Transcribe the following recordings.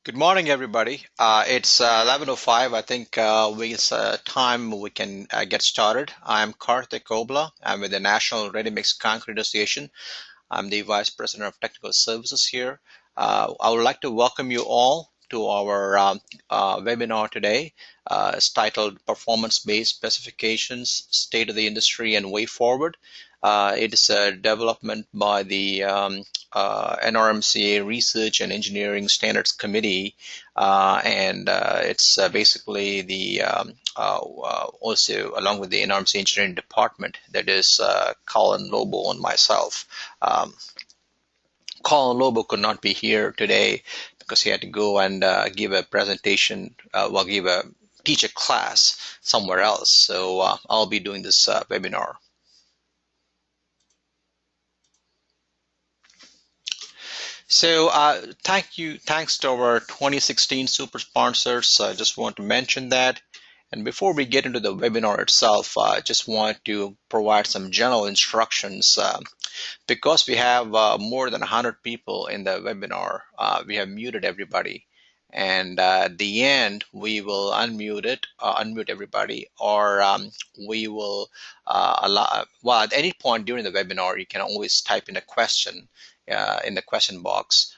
Good morning, everybody. It's 11:05. I think it's time we can get started. I'm Karthik Obla. I'm with the National Ready Mix Concrete Association. I'm the Vice President of Technical Services here. I would like to welcome you all to our webinar today. It's titled Performance-Based Specifications, State of the Industry and Way Forward. It is a development by the NRMCA Research and Engineering Standards Committee, and it's basically the also along with the NRMCA Engineering Department, that is Colin Lobo and myself. Um, Colin Lobo could not be here today because he had to go and give a presentation, teach a class somewhere else. So I'll be doing this webinar. So thanks to our 2016 super sponsors. I just want to mention that. And before we get into the webinar itself, I just want to provide some general instructions. Because we have more than 100 people in the webinar, we have muted everybody. And at the end, we will unmute everybody, or we will well, at any point during the webinar, you can always type in a question in the question box.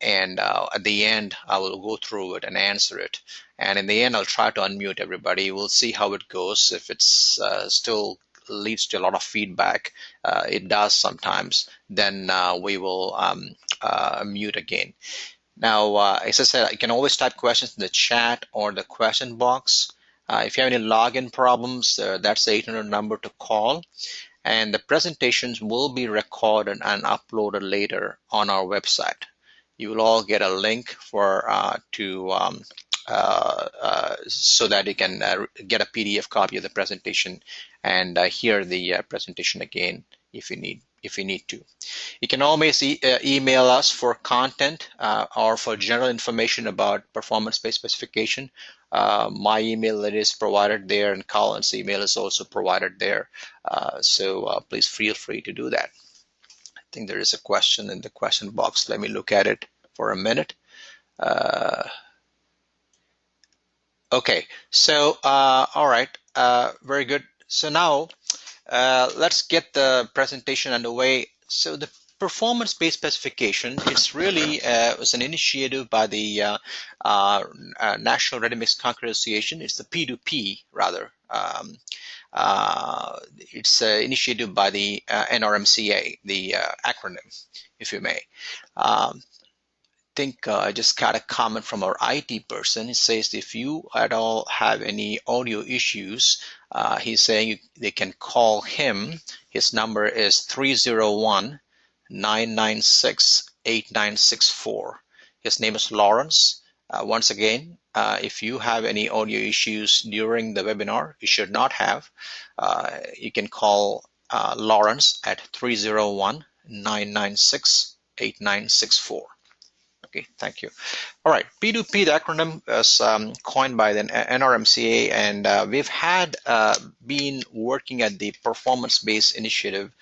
And at the end, I will go through it and answer it. And in the end, I'll try to unmute everybody. We'll see how it goes. If it's still leads to a lot of feedback, it does sometimes, then we will mute again. Now, as I said, you can always type questions in the chat or the question box. If you have any login problems, that's the 800 number to call. And the presentations will be recorded and uploaded later on our website. You will all get a link for so that you can get a PDF copy of the presentation and hear the presentation again if you need to. You can always email us for content or for general information about performance-based specification. My email is provided there, and Colin's email is also provided there. So please feel free to do that. I think there is a question in the question box. Let me look at it for a minute. Okay, so all right, very good. So now let's get the presentation underway. So the performance-based specification, it's really was an initiative by the National Ready Mix Concrete Association. It's the P2P rather. It's initiated by the NRMCA, the acronym, if you may. Think I just got a comment from our IT person. It says if you at all have any audio issues, he's saying they can call him. His number is 301-996-8964. His name is Lawrence. Once again, if you have any audio issues during the webinar, you should not have, you can call Lawrence at 301-996-8964. Okay, thank you. All right, P2P, the acronym is coined by the NRMCA, and we've had been working at the performance-based initiative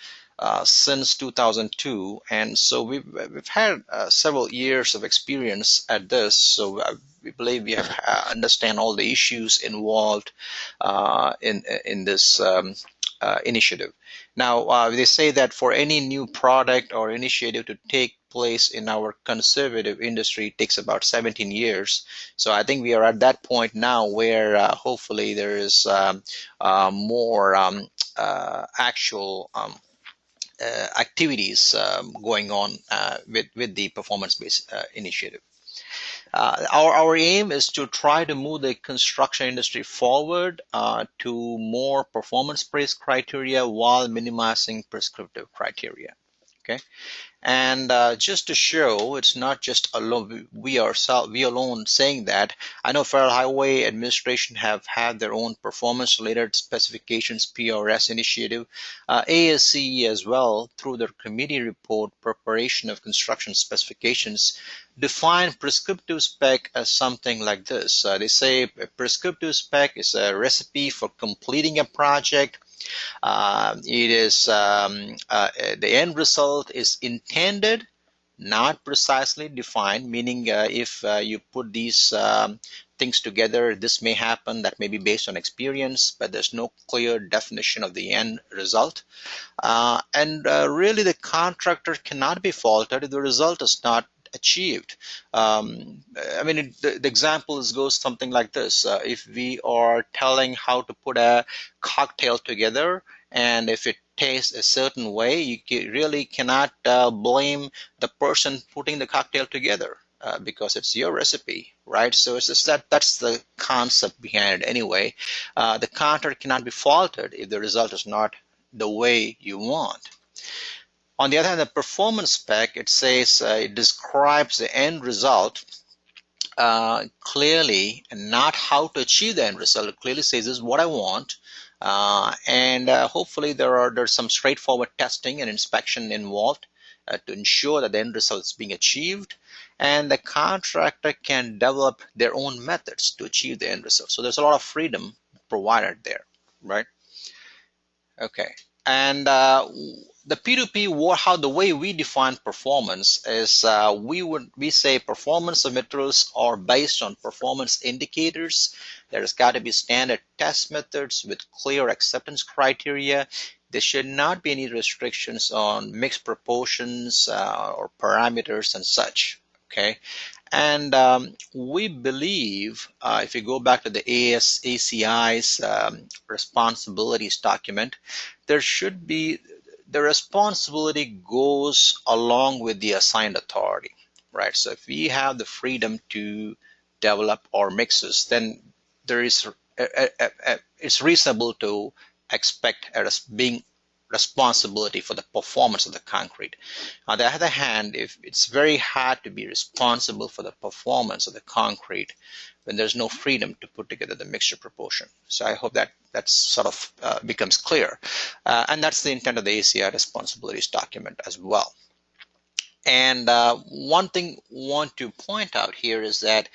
since 2002, and so we've had several years of experience at this. So we believe we have understand all the issues involved in this initiative. Now, they say that for any new product or initiative to take place in our conservative industry, it takes about 17 years. So I think we are at that point now where hopefully there is more actual activities going on with the performance-based initiative. Our aim is to try to move the construction industry forward to more performance-based criteria while minimizing prescriptive criteria. Okay, and just to show, it's not just alone we alone saying that. I know Federal Highway Administration have had their own performance-related specifications (PRS) initiative, ASCE as well through their committee report preparation of construction specifications define prescriptive spec as something like this. They say a prescriptive spec is a recipe for completing a project. It is the end result is intended not precisely defined, meaning if you put these things together, this may happen, that may be based on experience, but there's no clear definition of the end result. And really, the contractor cannot be faulted if the result is not achieved. I mean, the example goes something like this. If we are telling how to put a cocktail together, and if it tastes a certain way, you really cannot blame the person putting the cocktail together. Because it's your recipe, right? So it's just that's the concept behind it anyway. The contractor cannot be faulted if the result is not the way you want. On the other hand, the performance spec, it says it describes the end result clearly, and not how to achieve the end result. It clearly says this is what I want, and hopefully there's some straightforward testing and inspection involved to ensure that the end result is being achieved, and the contractor can develop their own methods to achieve the end result. So there's a lot of freedom provided there, right? Okay. And the P2P, how the way we define performance is we say performance of materials are based on performance indicators. There's got to be standard test methods with clear acceptance criteria. There should not be any restrictions on mixed proportions or parameters and such. Okay. And we believe, if you go back to the ACI's responsibilities document, there should be the responsibility goes along with the assigned authority, right? So if we have the freedom to develop our mixes, then there is it's reasonable to expect as being responsibility for the performance of the concrete. On the other hand, if it's very hard to be responsible for the performance of the concrete when there's no freedom to put together the mixture proportion. So I hope that that sort of becomes clear. And that's the intent of the ACI responsibilities document as well. And one thing I want to point out here is that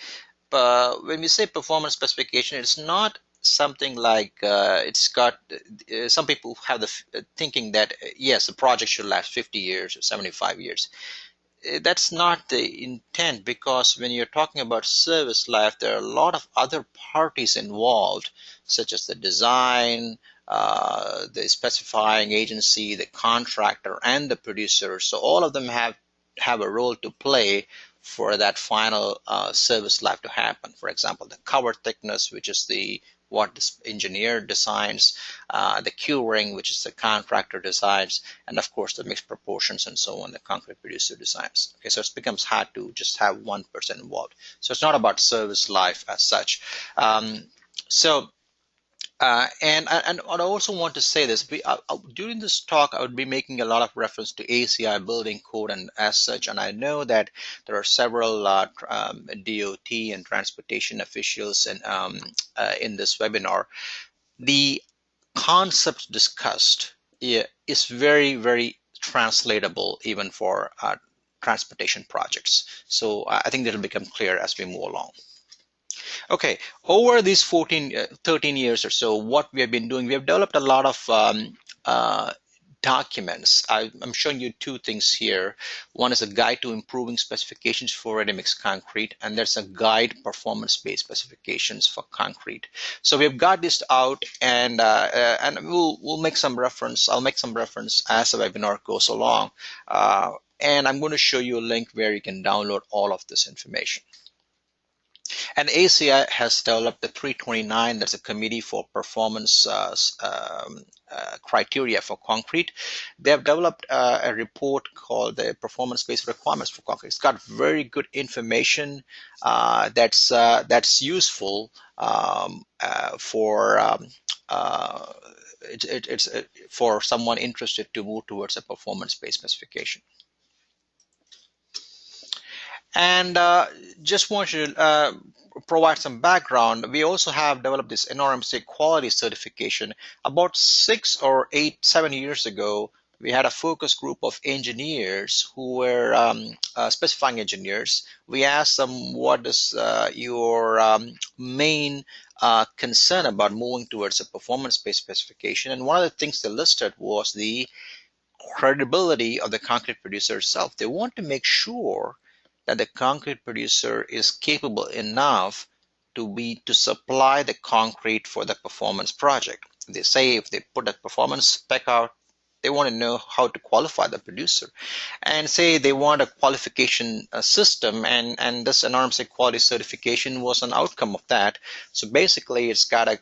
when we say performance specification, it's not something like it's got some people have the thinking that yes, the project should last 50 years or 75 years. That's not the intent, because when you're talking about service life, there are a lot of other parties involved, such as the design, the specifying agency, the contractor, and the producer. So all of them have a role to play for that final service life to happen. For example, the cover thickness, which is what the engineer designs, the curing, which is the contractor designs, and of course the mixed proportions and so on, the concrete producer designs. Okay, so it becomes hard to just have one person involved. So it's not about service life as such. And I also want to say this. During this talk, I would be making a lot of reference to ACI building code and as such, and I know that there are several DOT and transportation officials in this webinar. The concepts discussed is very, very translatable even for transportation projects. So I think that'll become clear as we move along. Okay, over these 13 years or so, what we have been doing, we have developed a lot of documents. I'm showing you two things here. One is a guide to improving specifications for ready-mix concrete, and there's a guide performance-based specifications for concrete. So we've got this out, and we'll make some reference. I'll make some reference as the webinar goes along, and I'm going to show you a link where you can download all of this information. And ACI has developed the 329, that's a committee for performance criteria for concrete. They have developed a report called the performance-based requirements for concrete. It's got very good information that's useful for someone interested to move towards a performance-based specification. And just want to provide some background. We also have developed this NRMC quality certification. About 7 years ago, we had a focus group of engineers who were specifying engineers. We asked them, what is your main concern about moving towards a performance-based specification? And one of the things they listed was the credibility of the concrete producer itself. They want to make sure that the concrete producer is capable enough to supply the concrete for the performance project. They say if they put a performance spec out, they want to know how to qualify the producer, and say they want a qualification system, and this NRMC quality certification was an outcome of that. So basically, it's got a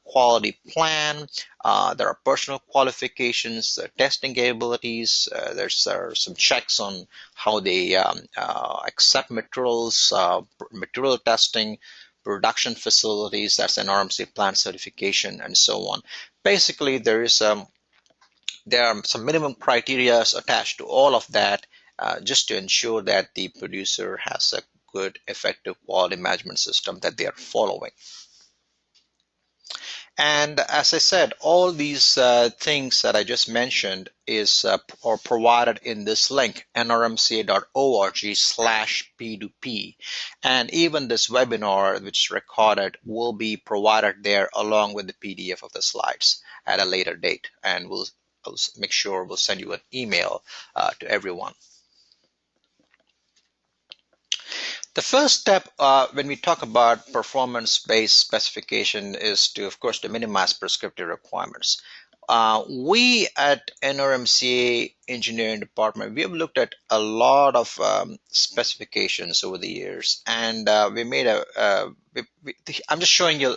quality plan. There are personal qualifications, testing capabilities. There's some checks on how they accept materials, material testing, production facilities. That's NRMC plant certification, and so on. Basically, there are some minimum criteria attached to all of that, just to ensure that the producer has a good, effective quality management system that they are following. And as I said, all these things that I just mentioned are provided in this link, nrmca.org/P2P. And even this webinar, which is recorded, will be provided there along with the PDF of the slides at a later date. And I'll make sure we'll send you an email to everyone. The first step when we talk about performance-based specification is to, of course, to minimize prescriptive requirements. We at NRMCA Engineering Department, we have looked at a lot of specifications over the years, and we made I'm just showing you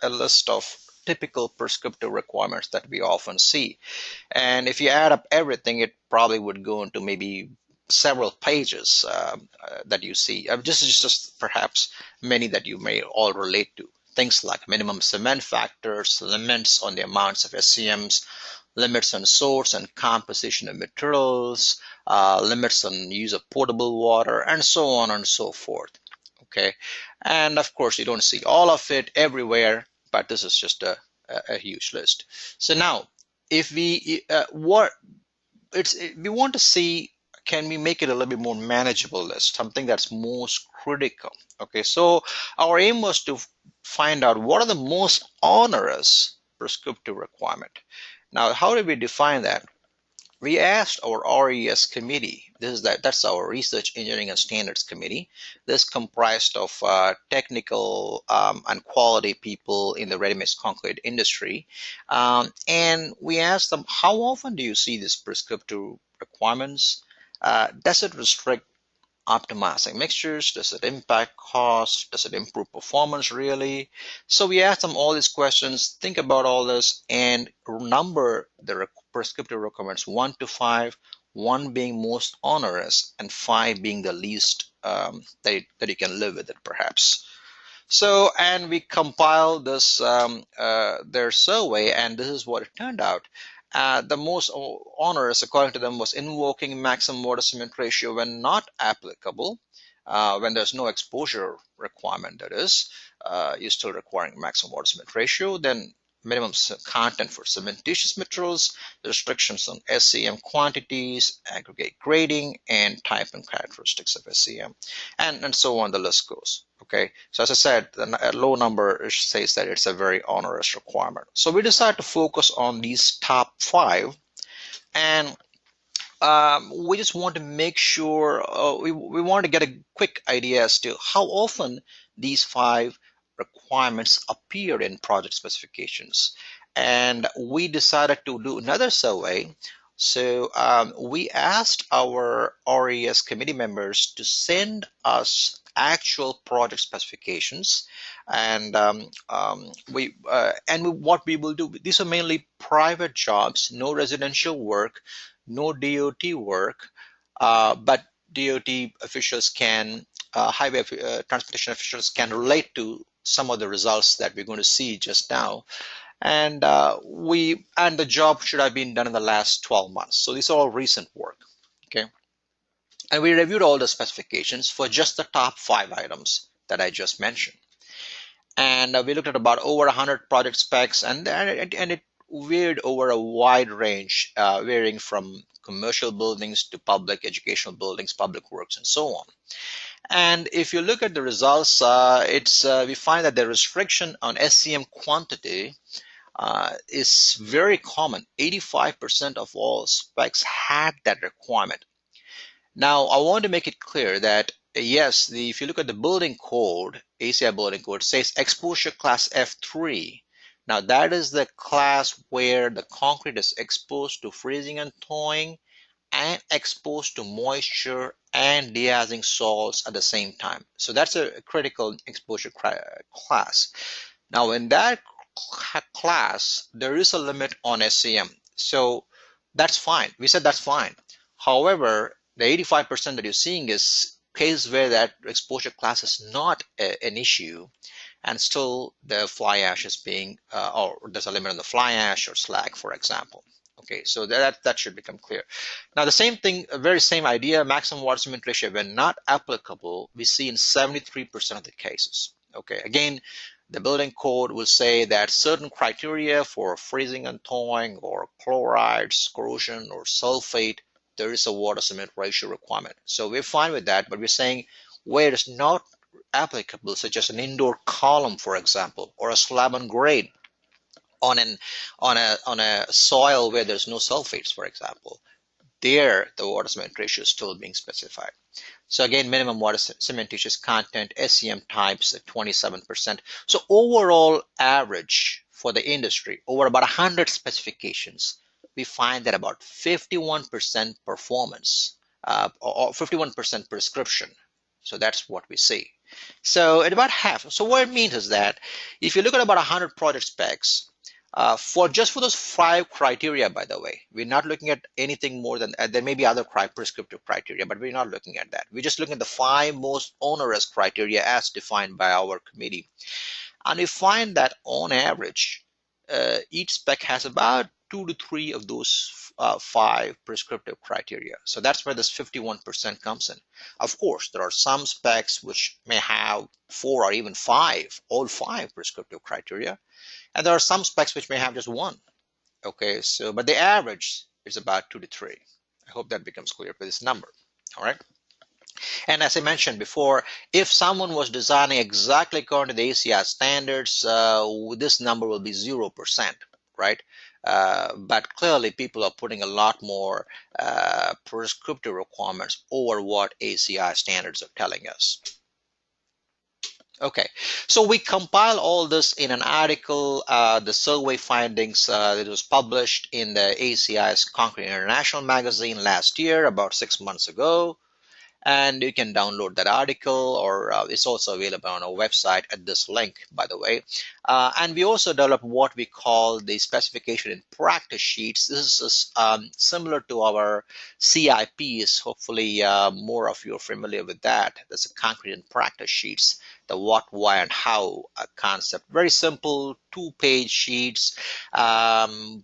a list of typical prescriptive requirements that we often see. And if you add up everything, it probably would go into maybe several pages that you see. This is just perhaps many that you may all relate to. Things like minimum cement factors, limits on the amounts of SCMs, limits on source and composition of materials, limits on use of potable water, and so on and so forth. Okay, and of course you don't see all of it everywhere, but this is just a huge list. So now, if we we want to see, can we make it a little bit more manageable list, something that's most critical? Okay, so our aim was to find out what are the most onerous prescriptive requirement. Now, how did we define that? We asked our RES committee. That's our Research, Engineering, and Standards Committee. This comprised of technical and quality people in the ready-mix concrete industry, and we asked them, how often do you see these prescriptive requirements? Does it restrict optimizing mixtures? Does it impact cost? Does it improve performance really? So we asked them all these questions, think about all this, and number the prescriptive requirements 1 to 5, 1 being most onerous and 5 being the least that you can live with it perhaps. So, and we compiled this their survey, and this is what it turned out. The most onerous, according to them, was invoking maximum water cement ratio when not applicable, when there's no exposure requirement, that is, you're still requiring maximum water cement ratio. Then minimum content for cementitious materials, restrictions on SCM quantities, aggregate grading, and type and characteristics of SCM, and so on the list goes. Okay, so as I said, a low number says that it's a very onerous requirement. So we decided to focus on these top 5, and we just want to make sure, we want to get a quick idea as to how often these 5 requirements appear in project specifications. And we decided to do another survey. So we asked our RES committee members to send us actual project specifications, and what we will do, these are mainly private jobs, no residential work, no DOT work, but DOT officials can, highway transportation officials can relate to some of the results that we're going to see just now. And the job should have been done in the last 12 months. So these are all recent work. Okay. And we reviewed all the specifications for just the top 5 items that I just mentioned. And we looked at about over 100 project specs, and it varied over a wide range, varying from commercial buildings to public educational buildings, public works, and so on. And if you look at the results, we find that the restriction on SCM quantity is very common. 85% of all specs had that requirement. Now, I want to make it clear that yes, if you look at the building code, ACI building code says exposure class F3. Now, that is the class where the concrete is exposed to freezing and thawing and exposed to moisture and de-icing salts at the same time. So that's a critical exposure class. Now, in that class, there is a limit on SCM. So that's fine. We said that's fine. However, the 85% that you're seeing is case where that exposure class is not an issue, and still the fly ash is being, or there's a limit on the fly ash or slag, for example. Okay, so that should become clear. Now, the same thing, very same idea, maximum water cement ratio, when not applicable, we see in 73% of the cases. Okay, again, the building code will say that certain criteria for freezing and thawing or chlorides, corrosion, or sulfate, there is a water cement ratio requirement. So we're fine with that, but we're saying where it's not applicable, such as an indoor column, for example, or a slab on grade on a soil where there's no sulfates, for example, there the water cement ratio is still being specified. So again, minimum water cementitious content, SCM types at 27%. So overall average for the industry, over about 100 specifications, we find that about 51% performance or 51% prescription. So that's what we see. So at about half. So what it means is that if you look at about 100 project specs, for those 5 criteria, by the way, we're not looking at anything more than there may be other prescriptive criteria, but we're not looking at that. We're just looking at the 5 most onerous criteria as defined by our committee. And we find that on average, each spec has about 2 to 3 of those 5 prescriptive criteria. So that's where this 51% comes in. Of course, there are some specs which may have 4 or even 5, all 5 prescriptive criteria. And there are some specs which may have just 1. Okay, so but the average is about 2 to 3. I hope that becomes clear for this number. All right. And as I mentioned before, if someone was designing exactly according to the ACI standards, this number will be 0%, right? But clearly people are putting a lot more prescriptive requirements over what ACI standards are telling us. Okay, so we compile all this in an article, the survey findings that was published in the ACI's Concrete International magazine last year, about 6 months ago. And you can download that article, or it's also available on our website at this link, by the way. And we also developed what we call the specification in practice sheets. This is similar to our CIPs. Hopefully, more of you are familiar with that. There's a concrete in practice sheets, the what, why, and how concept. Very simple 2-page sheets.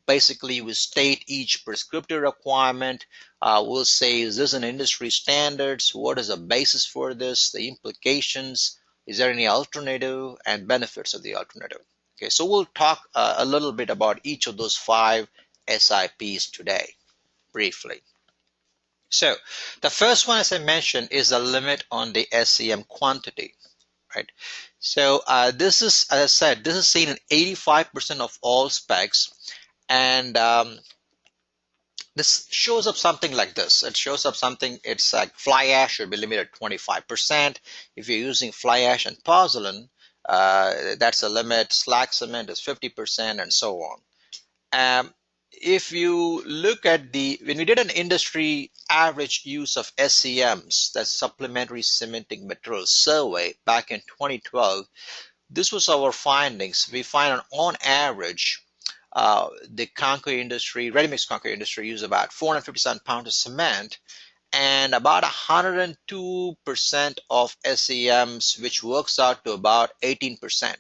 Basically, we state each prescriptive requirement. We'll say, is this an industry standards? What is the basis for this? The implications? Is there any alternative? And benefits of the alternative. Okay, so we'll talk a little bit about each of those 5 SIPs today, briefly. So the first one, as I mentioned, is the limit on the SCM quantity, right? So this is, as I said, this is seen in 85% of all specs, and this shows up something like this. It shows up something, it's like fly ash should be limited at 25%. If you're using fly ash and pozzolan, that's a limit. Slag cement is 50%, and so on. If you look at when we did an industry average use of SCMs, that's supplementary cementing materials survey, back in 2012, this was our findings. We find on average, the concrete industry, ready-mix concrete industry, use about 457 pounds of cement and about 102% of SEMs, which works out to about 18%.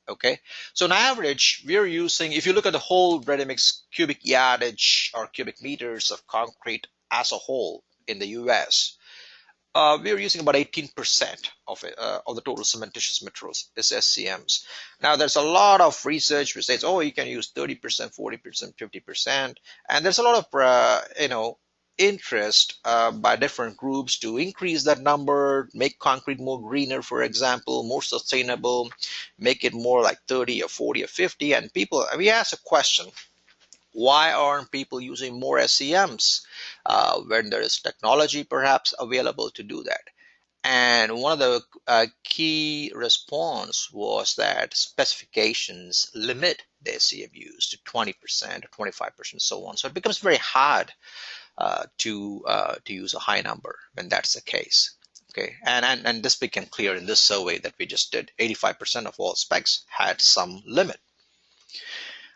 Okay, so on average, we're using, if you look at the whole ready-mix cubic yardage or cubic meters of concrete as a whole in the US, we're using about 18% of the total cementitious materials is SCMs. Now, there's a lot of research which says, oh, you can use 30%, 40%, 50%, and there's a lot of interest by different groups to increase that number, make concrete more greener, for example, more sustainable, make it more like 30 or 40 or 50. And people, we ask a question, why aren't people using more SEMs when there is technology perhaps available to do that? And one of the key response was that specifications limit the SEM use to 20% or 25%, so on. So it becomes very hard to use a high number when that's the case. Okay, and this became clear in this survey that we just did. 85% of all specs had some limit.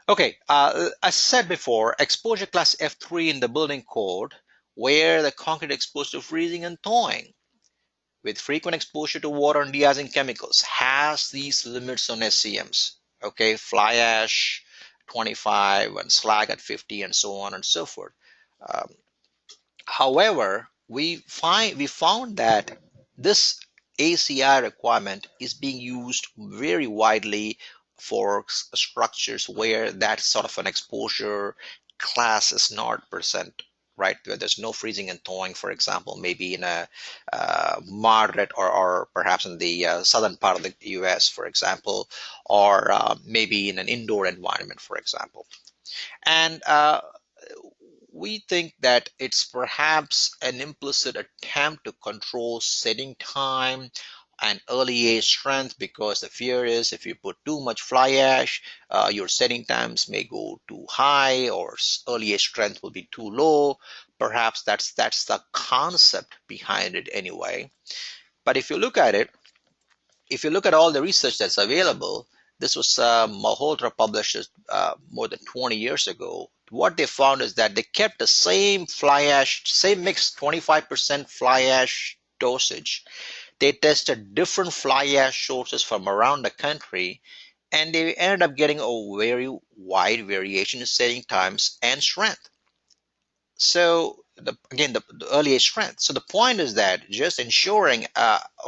Okay, as I said before, exposure class F3 in the building code, where the concrete exposed to freezing and thawing with frequent exposure to water and de-icing chemicals has these limits on SCMs. Okay, fly ash 25 and slag at 50 and so on and so forth. Um, However, we found that this ACI requirement is being used very widely for structures where that sort of an exposure class is not present, right? Where there's no freezing and thawing, for example, maybe in a moderate or perhaps in the southern part of the US, for example, or maybe in an indoor environment, for example. And we think that it's perhaps an implicit attempt to control setting time and early age strength, because the fear is if you put too much fly ash, your setting times may go too high or early age strength will be too low. Perhaps that's the concept behind it anyway. But if you look at all the research that's available, this was Malhotra published more than 20 years ago. What they found is that they kept the same fly ash, same mix, 25% fly ash dosage. They tested different fly ash sources from around the country, and they ended up getting a very wide variation in setting times and strength. So again, the early age strength. So the point is that just ensuring,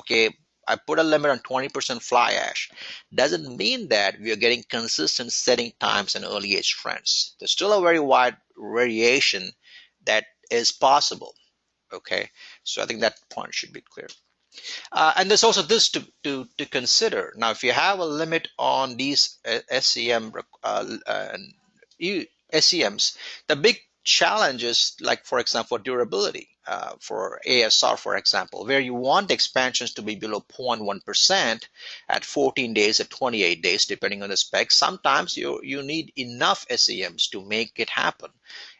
okay, I put a limit on 20% fly ash doesn't mean that we are getting consistent setting times and early age strengths. There's still a very wide variation that is possible. Okay, so I think that point should be clear. And there's also this to consider. Now, if you have a limit on these SEM SEMs, the big challenge is, like, for example, durability for ASR, for example, where you want expansions to be below 0.1% at 14 days, at 28 days, depending on the specs. Sometimes you need enough SEMs to make it happen.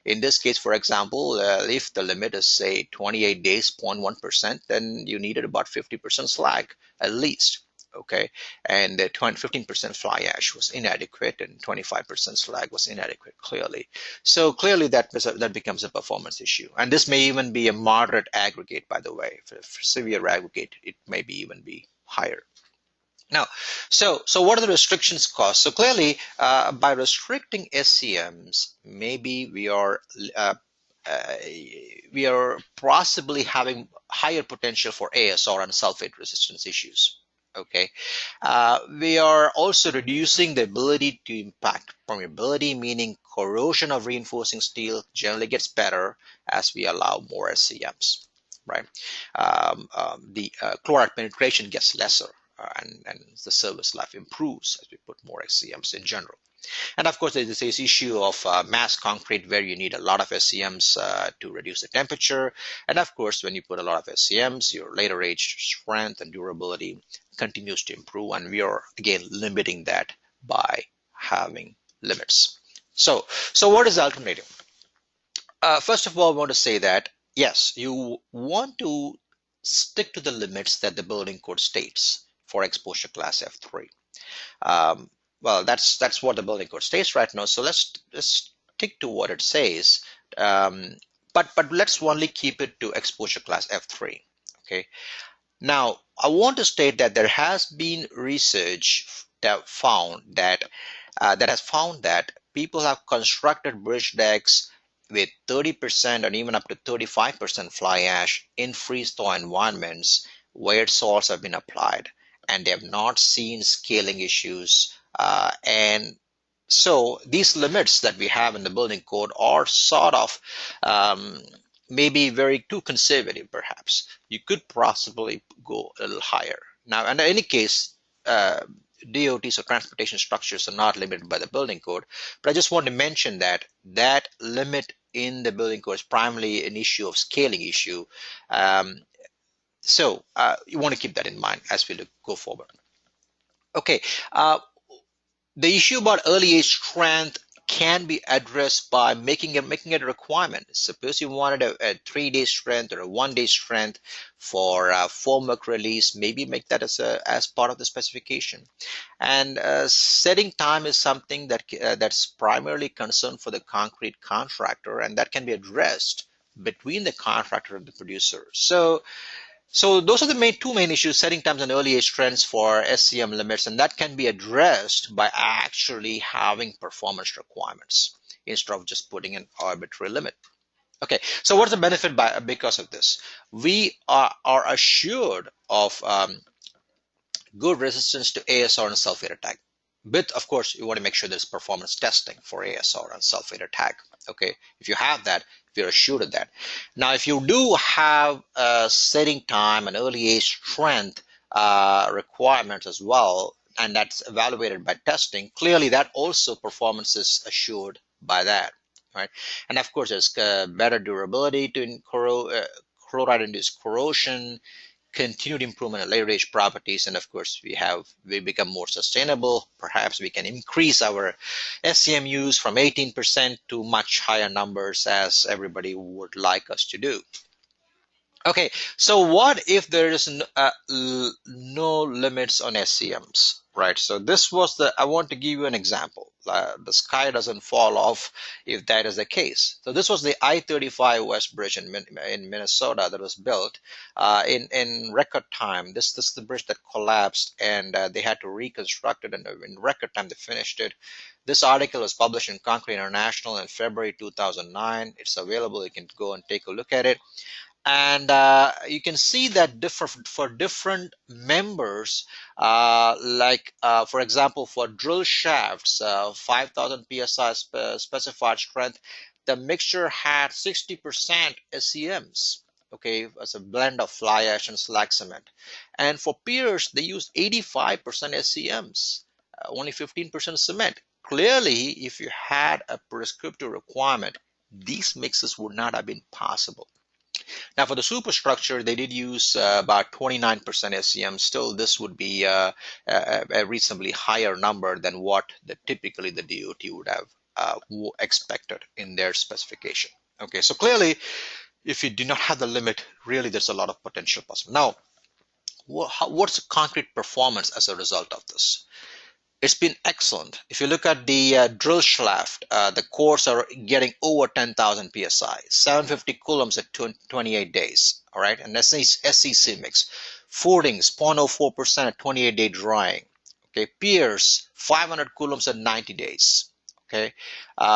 In this case, for example, if the limit is, say, 28 days, 0.1%, then you needed about 50% slag at least. Okay, and 15% fly ash was inadequate, and 25% slag was inadequate, clearly. So clearly that becomes a performance issue. And this may even be a moderate aggregate, by the way. For severe aggregate, it may be even be higher. Now, so what are the restrictions caused? So clearly, by restricting SCMs, maybe uh, we are possibly having higher potential for ASR and sulfate resistance issues. Okay, we are also reducing the ability to impact permeability, meaning corrosion of reinforcing steel generally gets better as we allow more SCMs, right? The chloride penetration gets lesser, and the service life improves as we put more SCMs in general. And of course, there's this issue of mass concrete where you need a lot of SCMs to reduce the temperature. And of course, when you put a lot of SCMs, your later age strength and durability continues to improve. And we are, again, limiting that by having limits. So what is the alternative? First of all, I want to say that, yes, you want to stick to the limits that the building code states for exposure class F3. Um, well, that's what the building code states right now. So let's stick to what it says. But let's only keep it to exposure class F3. Okay. Now, I want to state that there has been research that has found that people have constructed bridge decks with 30% and even up to 35% fly ash in freeze-thaw environments where salts have been applied, and they have not seen scaling issues. And so these limits that we have in the building code are sort of maybe very too conservative, perhaps. You could possibly go a little higher. Now, in any case, DOTs or transportation structures are not limited by the building code, but I just want to mention that that limit in the building code is primarily an issue of scaling issue. So you want to keep that in mind as we go forward. Okay, uh, the issue about early age strength can be addressed by making it a requirement. Suppose you wanted a 3-day strength or a 1-day strength for formwork release, maybe make that as part of the specification. And setting time is something that's primarily concerned for the concrete contractor, and that can be addressed between the contractor and the producer. So those are the two main issues: setting times and early age trends for SCM limits, and that can be addressed by actually having performance requirements instead of just putting an arbitrary limit. Okay, so what's the benefit because of this? We are assured of good resistance to ASR and sulfate attack. But of course, you want to make sure there's performance testing for ASR and sulfate attack. Okay, if you have that, you're assured of that. Now, if you do have setting time and early age strength requirements as well, and that's evaluated by testing, clearly that also performance is assured by that, right? And of course, there's better durability to chloride-induced corrosion, continued improvement in later age properties, and of course we become more sustainable. Perhaps we can increase our SCM use from 18% to much higher numbers, as everybody would like us to do. Okay, so what if there is no limits on SCMs, right? So this was I want to give you an example. The sky doesn't fall off if that is the case. So this was the I-35 West Bridge in Minnesota that was built in record time. This is the bridge that collapsed, and they had to reconstruct it, and in record time they finished it. This article was published in Concrete International in February 2009. It's available. You can go and take a look at it. And you can see that for different members, for example, for drill shafts, 5,000 psi specified strength, the mixture had 60% SCMs. Okay, as a blend of fly ash and slag cement. And for piers, they used 85% SCMs, only 15% cement. Clearly, if you had a prescriptive requirement, these mixes would not have been possible. Now, for the superstructure, they did use about 29% SCM. Still, this would be a reasonably higher number than what typically the DOT would have expected in their specification. Okay, so clearly, if you do not have the limit, really there's a lot of potential possible. Now, what's the concrete performance as a result of this? It's been excellent. If you look at the drill shaft, the cores are getting over 10,000 psi, 750 coulombs at 28 days. All right, and that's SCC mix. Footings 0.04% at 28-day drying. Okay, piers 500 coulombs at 90 days. Okay,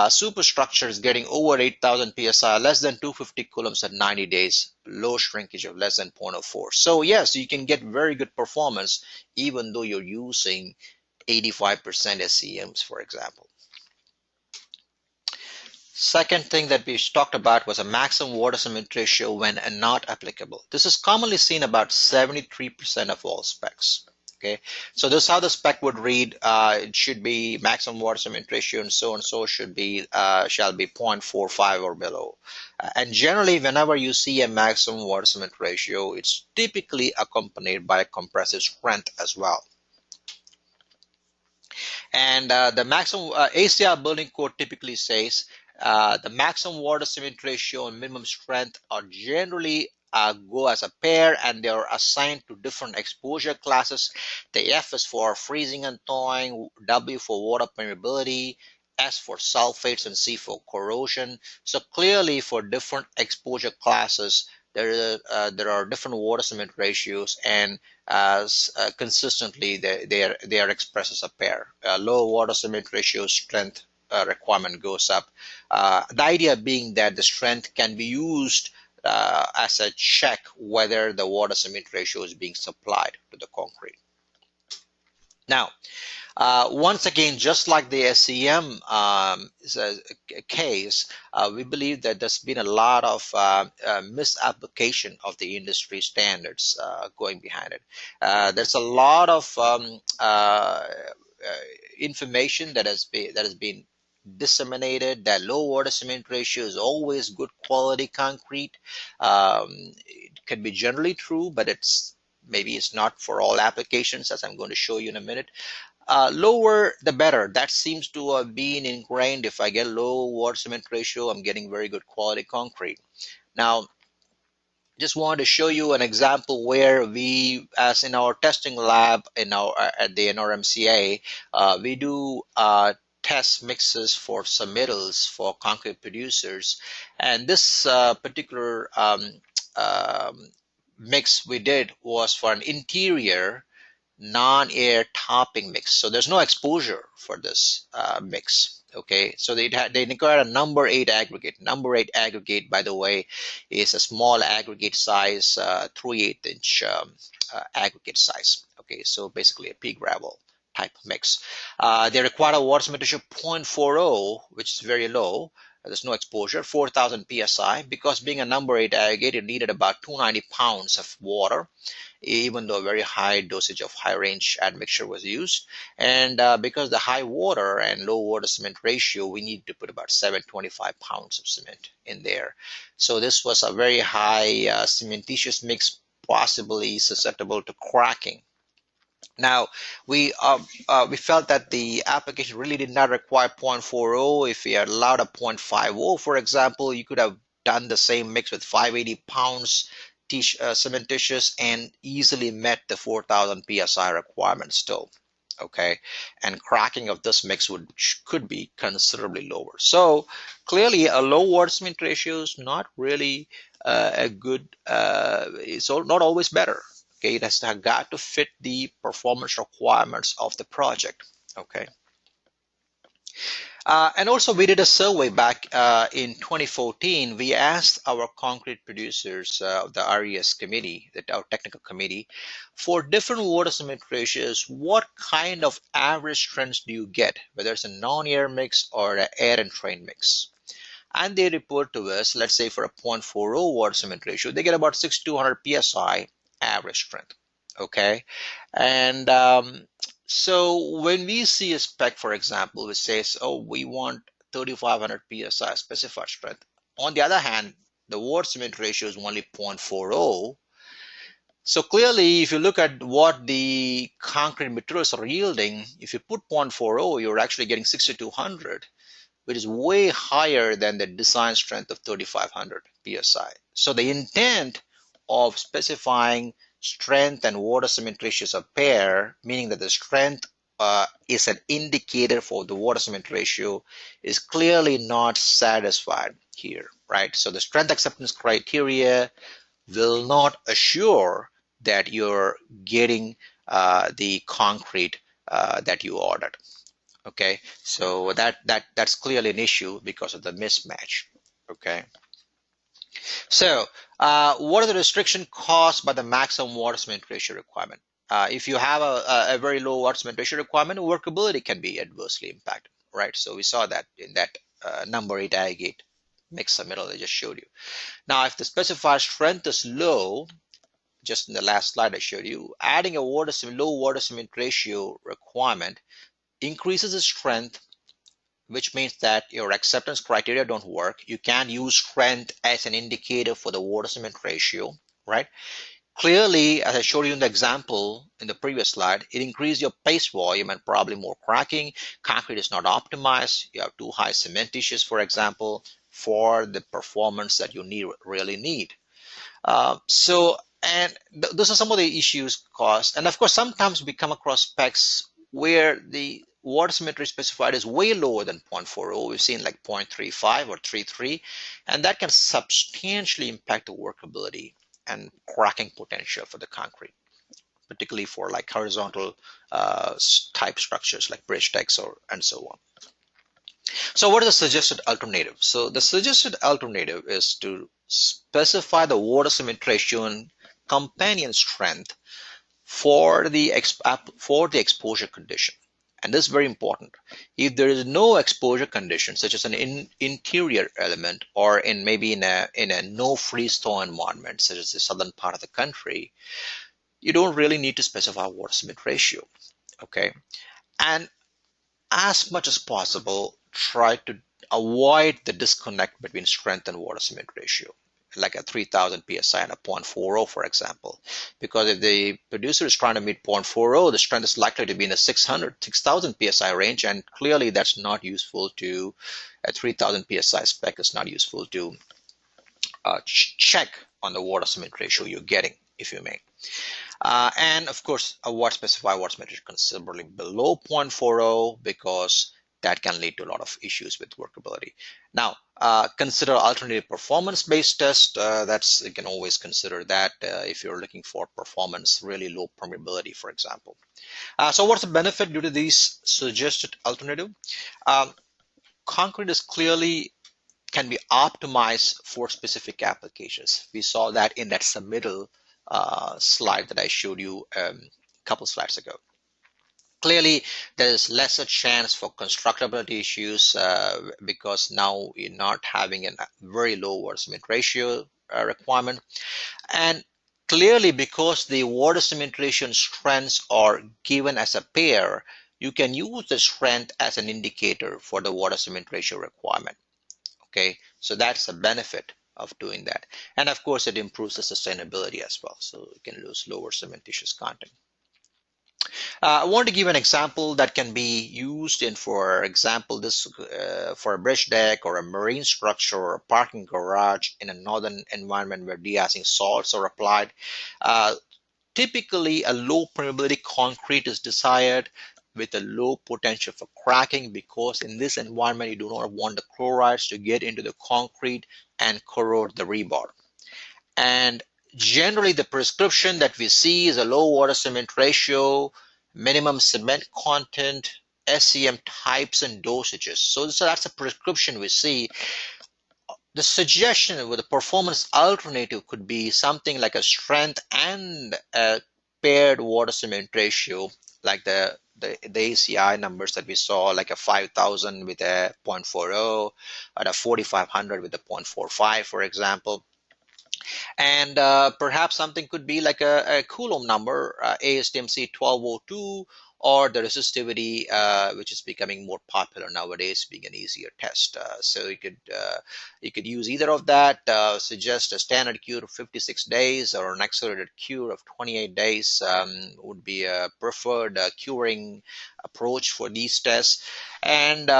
superstructure is getting over 8,000 psi, less than 250 coulombs at 90 days, low shrinkage of less than 0.04. So yes, you can get very good performance even though you're using 85% SCMs, for example. Second thing that we talked about was a maximum water cement ratio when not applicable. This is commonly seen about 73% of all specs. Okay, so this is how the spec would read. It should be maximum water cement ratio and so shall be 0.45 or below. And generally, whenever you see a maximum water cement ratio, it's typically accompanied by a compressive strength as well. And the maximum ACR building code typically says the maximum water cement ratio and minimum strength are generally go as a pair, and they are assigned to different exposure classes. The F is for freezing and thawing, W for water permeability, S for sulfates, and C for corrosion. So clearly, for different exposure classes, there are different water cement ratios, and consistently they are expressed as a pair. Low water cement ratio strength requirement goes up. The idea being that the strength can be used as a check whether the water cement ratio is being supplied to the concrete. Now, Once again, just like the SEM case, we believe that there's been a lot of misapplication of the industry standards going behind it. There's a lot of information that has been disseminated that low water cement ratio is always good quality concrete. It can be generally true, but maybe it's not for all applications, as I'm going to show you in a minute. Lower the better. That seems to have been ingrained. If I get low water cement ratio, I'm getting very good quality concrete. Now, just wanted to show you an example where we, as in our testing lab in our at the NRMCA, we do test mixes for submittals for concrete producers, and this particular mix we did was for an interior non-air topping mix. So there's no exposure for this mix. Okay, so they require a number 8 aggregate. Number 8 aggregate, by the way, is a small aggregate size, 3/8 inch aggregate size. Okay, so basically a pea gravel type mix. They require a water cement ratio 0.40, which is very low. There's no exposure, 4,000 psi, because being a number 8 aggregate, it needed about 290 pounds of water, even though a very high dosage of high range admixture was used. And because the high water and low water cement ratio, we need to put about 725 pounds of cement in there. So this was a very high cementitious mix, possibly susceptible to cracking. Now, we felt that the application really did not require 0.40. If we had allowed a 0.50, for example, you could have done the same mix with 580 pounds cementitious and easily met the 4,000 psi requirement still. Okay, and cracking of this mix could be considerably lower. So clearly, a low water cement ratio is not really a good. It's not always better. Okay, it has got to fit the performance requirements of the project. Okay. And also, we did a survey back in 2014. We asked our concrete producers, the RES committee, our technical committee, for different water cement ratios, what kind of average strengths do you get, whether it's a non-air mix or an air and train mix? And they report to us, let's say for a 0.40 water cement ratio, they get about 6,200 psi average strength. Okay, and so when we see a spec, for example, which says, oh, we want 3,500 psi specified strength. On the other hand, the water cement ratio is only 0.40. So clearly, if you look at what the concrete materials are yielding, if you put 0.40, you're actually getting 6,200, which is way higher than the design strength of 3,500 psi. So the intent of specifying strength and water cement ratios a pair, meaning that the strength is an indicator for the water cement ratio, is clearly not satisfied here, right? So the strength acceptance criteria will not assure that you're getting the concrete that you ordered. Okay, so that's clearly an issue because of the mismatch. Okay. So, what are the restrictions caused by the maximum water cement ratio requirement? If you have a very low water cement ratio requirement, workability can be adversely impacted, right? So we saw that in that number 8 aggregate mix submittal I just showed you. Now, if the specified strength is low, just in the last slide I showed you, adding a low water cement ratio requirement increases the strength, which means that your acceptance criteria don't work. You can't use strength as an indicator for the water cement ratio, right? Clearly, as I showed you in the example in the previous slide, it increased your paste volume and probably more cracking. Concrete is not optimized. You have too high cementitious, for example, for the performance that you really need. Those are some of the issues caused. And of course, sometimes we come across specs where the water symmetry specified is way lower than 0.40. We've seen like 0.35 or 3.3, and that can substantially impact the workability and cracking potential for the concrete, particularly for like horizontal type structures like bridge decks and so on. So what is the suggested alternative? So the suggested alternative is to specify the water cement ratio and companion strength for the exposure condition. And this is very important. If there is no exposure condition, such as an interior element, or in maybe in a no freeze thaw environment, such as the southern part of the country, you don't really need to specify water cement ratio. Okay, and as much as possible, try to avoid the disconnect between strength and water cement ratio, like a 3000 psi and a 0.40, for example. Because if the producer is trying to meet 0.40, the strength is likely to be in the 6000 psi range, and clearly that's not useful to a 3000 psi spec is not useful to check on the water cement ratio you're getting, if you may. And of course, a watt specified watt metric considerably below 0.40 because that can lead to a lot of issues with workability. Now, consider alternative performance-based test. That's you can always consider that if you're looking for performance, really low permeability, for example. So what's the benefit due to these suggested alternative? Um, Concrete is clearly can be optimized for specific applications. We saw that in that submittal slide that I showed you a couple slides ago. Clearly, there is lesser chance for constructability issues because now you're not having a very low water cement ratio requirement. And clearly, because the water cement ratio and strengths are given as a pair, you can use the strength as an indicator for the water cement ratio requirement. Okay, so that's a benefit of doing that. And of course, it improves the sustainability as well. So you can lose lower cementitious content. I want to give an example that can be used in, for example, this for a bridge deck or a marine structure or a parking garage in a northern environment where de-icing salts are applied. Uh, Typically, a low permeability concrete is desired with a low potential for cracking because in this environment, you do not want the chlorides to get into the concrete and corrode the rebar. And generally, the prescription that we see is a low water cement ratio, minimum cement content, SEM types and dosages. So that's a prescription we see. The suggestion with a performance alternative could be something like a strength and a paired water cement ratio, like the ACI numbers that we saw, like a 5000 with a 0.40 and a 4500 with a 0.45, for example. And perhaps something could be like a Coulomb number, ASTM 1202, or the resistivity, which is becoming more popular nowadays, being an easier test. So you could use either of that. Suggest a standard cure of 56 days or an accelerated cure of 28 days would be a preferred curing approach for these tests. And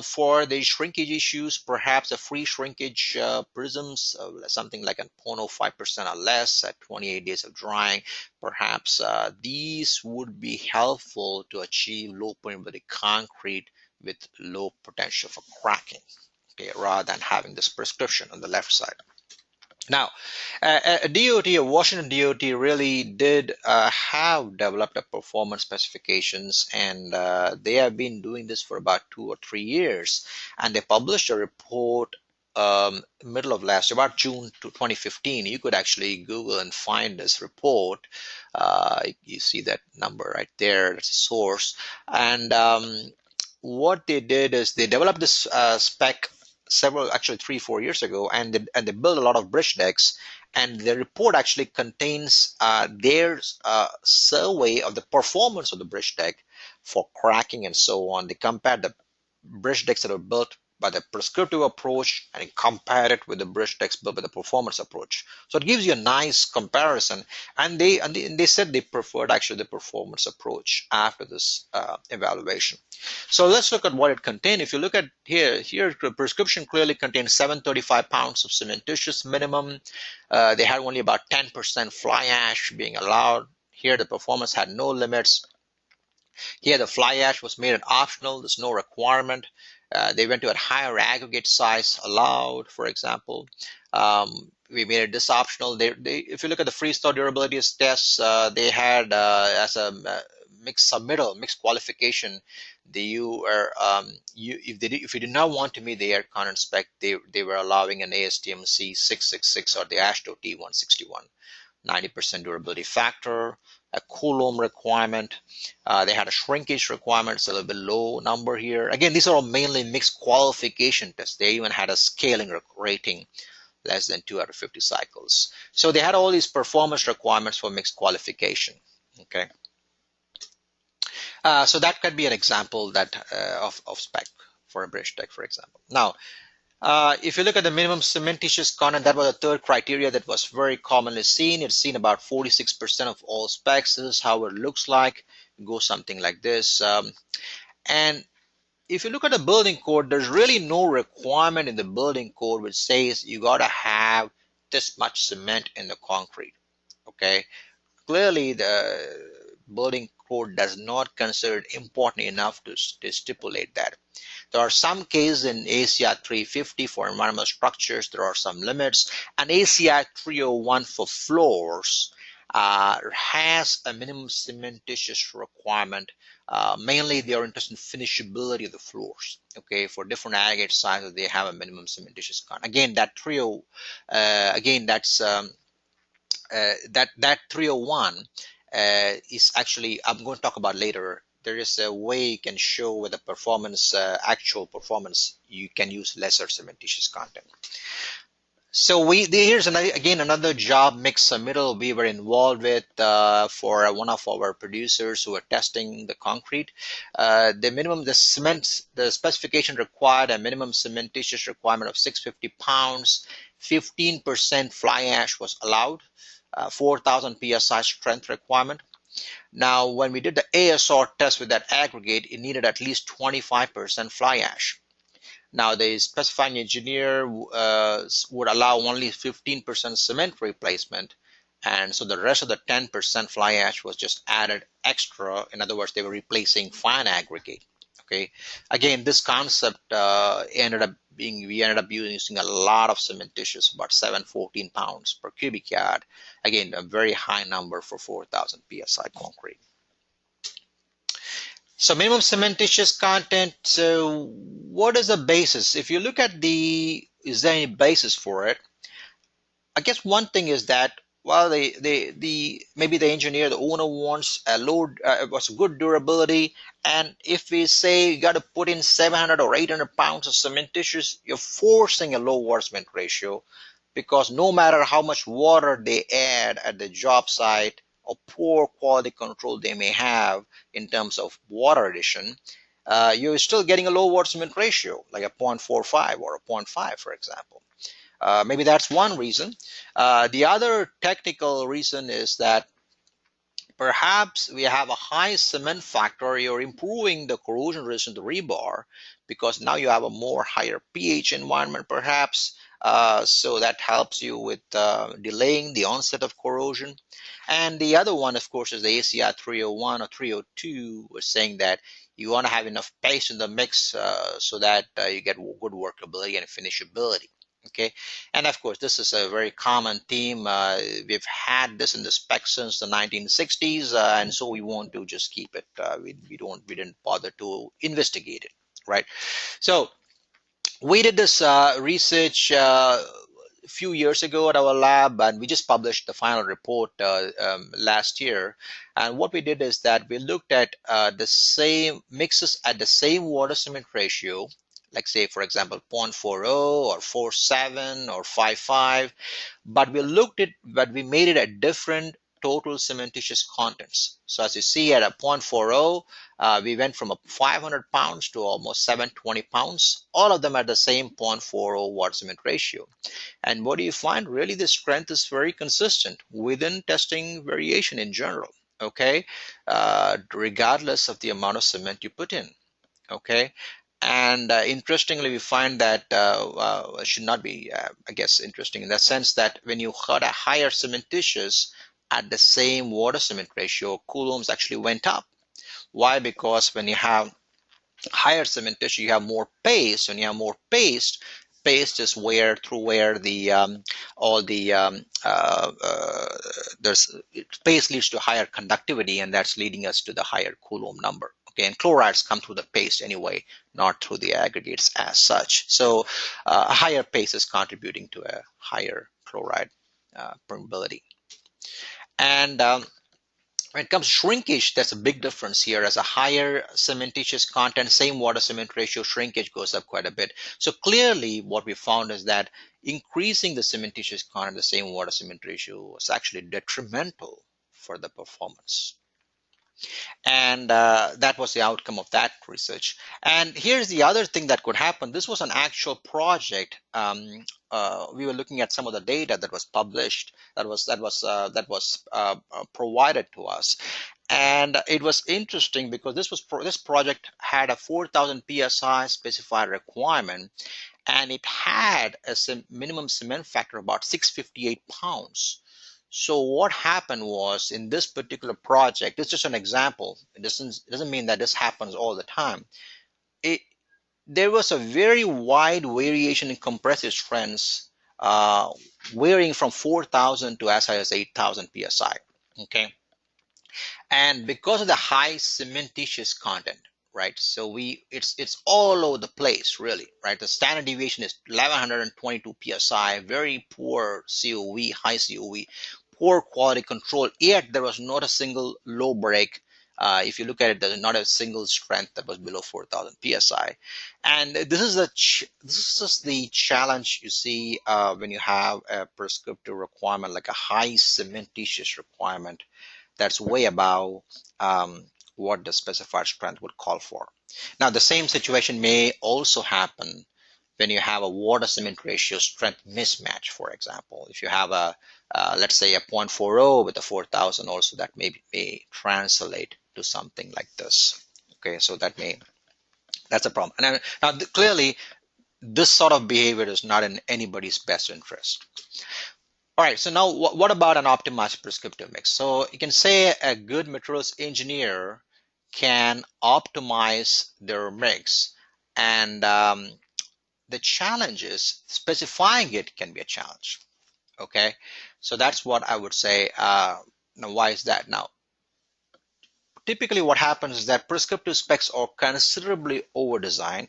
for the shrinkage issues, perhaps a free shrinkage prisms, something like a 0.05% or less at 28 days of drying. Perhaps these would be helpful to achieve low permeability concrete with low potential for cracking, okay, rather than having this prescription on the left side. Now, DOT, Washington DOT, really did have developed a performance specifications, and they have been doing this for about 2 or 3 years. And they published a report middle of last year, about June to 2015. You could actually Google and find this report. You see that number right there. That's a source. And what they did is they developed this spec several, actually 3 4 years ago, and they built a lot of bridge decks, and the report actually contains their survey of the performance of the bridge deck for cracking and so on. They compared the bridge decks that are built by the prescriptive approach and compare it with the bridge decks built by the performance approach. So it gives you a nice comparison. And they said they preferred actually the performance approach after this evaluation. So let's look at what it contained. If you look at here the prescription clearly contains 735 pounds of cementitious minimum. They had only about 10% fly ash being allowed. Here the performance had no limits. Here the fly ash was made an optional. There's no requirement. They went to a higher aggregate size allowed, for example. We made it this optional. If you look at the freeze thaw durability tests, they had as a mixed submittal, mixed qualification. If you did not want to meet the air content spec, they were allowing an ASTM C666 or the AASHTO T161. 90% durability factor, a coulomb requirement. They had a shrinkage requirement, it's a little bit low number here. Again, these are all mainly mixed qualification tests. They even had a scaling rating less than 2 out of 50 cycles. So they had all these performance requirements for mixed qualification. Okay, so that could be an example that of spec for a bridge deck, for example. Now, if you look at the minimum cementitious content, that was a third criteria that was very commonly seen. It's seen about 46% of all specs. This is how it looks like. It goes something like this. And if you look at the building code, there's really no requirement in the building code which says you got to have this much cement in the concrete. Okay, clearly the building code does not consider it important enough to stipulate that. There are some cases in ACI 350 for environmental structures. There are some limits. And ACI 301 for floors has a minimum cementitious requirement. Mainly, they are interested in finishability of the floors. Okay, for different aggregate sizes, they have a minimum cementitious content. Again, that 30, again, that 301 is actually, I'm going to talk about later. There is a way you can show with the performance, actual performance, you can use lesser cementitious content. So here's again another job mix submittal we were involved with for one of our producers who were testing the concrete. The specification required a minimum cementitious requirement of 650 pounds. 15% fly ash was allowed. 4,000 psi strength requirement. Now, when we did the ASR test with that aggregate, it needed at least 25% fly ash. Now, the specifying engineer would allow only 15% cement replacement, and so the rest of the 10% fly ash was just added extra. In other words, they were replacing fine aggregate. Okay, again, this concept we ended up using a lot of cementitious, about 714 pounds per cubic yard. Again, a very high number for 4,000 psi concrete. So minimum cementitious content. So what is the basis? If you look at is there any basis for it? I guess one thing is that, well, maybe the engineer, the owner wants a was good durability, and if we say you got to put in 700 or 800 pounds of cementitious, you're forcing a low water cement ratio, because no matter how much water they add at the job site or poor quality control they may have in terms of water addition, you're still getting a low water cement ratio, like a 0.45 or a 0.5, for example. Maybe that's one reason. The other technical reason is that perhaps we have a high cement factor. You're improving the corrosion resistance of the rebar because now you have a more higher pH environment, perhaps. So that helps you with delaying the onset of corrosion. And the other one, of course, is the ACI 301 or 302, was saying that you want to have enough paste in the mix so that you get good workability and finishability. Okay, and of course, this is a very common theme. We've had this in the spec since the 1960s, and so we want to just keep it. We didn't bother to investigate it, right? So we did this research a few years ago at our lab, and we just published the final report last year. And what we did is that we looked at the same mixes at the same water cement ratio, like say, for example, 0.40 or 47 or 55, but we made it at different total cementitious contents. So as you see at a 0.40, we went from 500 pounds to almost 720 pounds. All of them at the same 0.40 water cement ratio. And what do you find? Really, the strength is very consistent within testing variation in general, okay? Regardless of the amount of cement you put in, okay? And interestingly, we find that it should not be, I guess, interesting in the sense that when you had a higher cementitious at the same water cement ratio, coulombs actually went up. Why? Because when you have higher cementitious, you have more paste. When you have more paste, paste is where the paste leads to higher conductivity, and that's leading us to the higher coulomb number. Okay, and chlorides come through the paste anyway, not through the aggregates as such. So a higher paste is contributing to a higher chloride permeability. And When it comes to shrinkage, that's a big difference here. As a higher cementitious content, same water cement ratio, shrinkage goes up quite a bit. So clearly what we found is that increasing the cementitious content, the same water cement ratio, was actually detrimental for the performance. And that was the outcome of that research. And here's the other thing that could happen. This was an actual project. We were looking at some of the data that was published, that was provided to us, and it was interesting because this project had a 4,000 psi specified requirement, and it had a minimum cement factor of about 658 pounds. So what happened was, in this particular project, it's just an example. It doesn't mean that this happens all the time. It, there was a very wide variation in compressive strengths, varying from 4,000 to as high as 8,000 psi. Okay, and because of the high cementitious content, right, so it's all over the place, really, right? The standard deviation is 1122 psi, very poor cov, high cov, poor quality control, yet there was not a single low break. If you look at it, there's not a single strength that was below 4,000 psi. And this is the challenge you see when you have a prescriptive requirement like a high cementitious requirement that's way above what the specified strength would call for. Now, the same situation may also happen when you have a water cement ratio strength mismatch, for example. If you have let's say a 0.40 with a 4,000 also, that may translate to something like this. Okay, so that's a problem. And now clearly, this sort of behavior is not in anybody's best interest. All right, so now what about an optimized prescriptive mix? So you can say a good materials engineer can optimize their mix, and the challenge is specifying it can be a challenge. Okay, so that's what I would say. Now, why is that? Now, typically what happens is that prescriptive specs are considerably over-designed.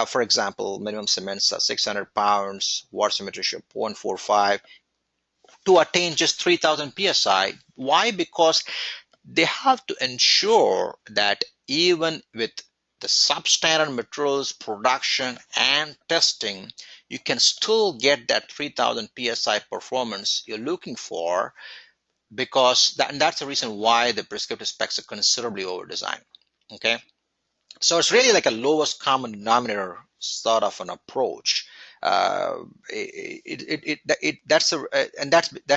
For example, minimum cements are 600 pounds, water cement ratio 0.45, to attain just 3,000 psi. Why? Because they have to ensure that even with the substandard materials production and testing, you can still get that 3,000 psi performance you're looking for, because and that's the reason why the prescriptive specs are considerably over designed. Okay, so it's really like a lowest common denominator sort of an approach. That's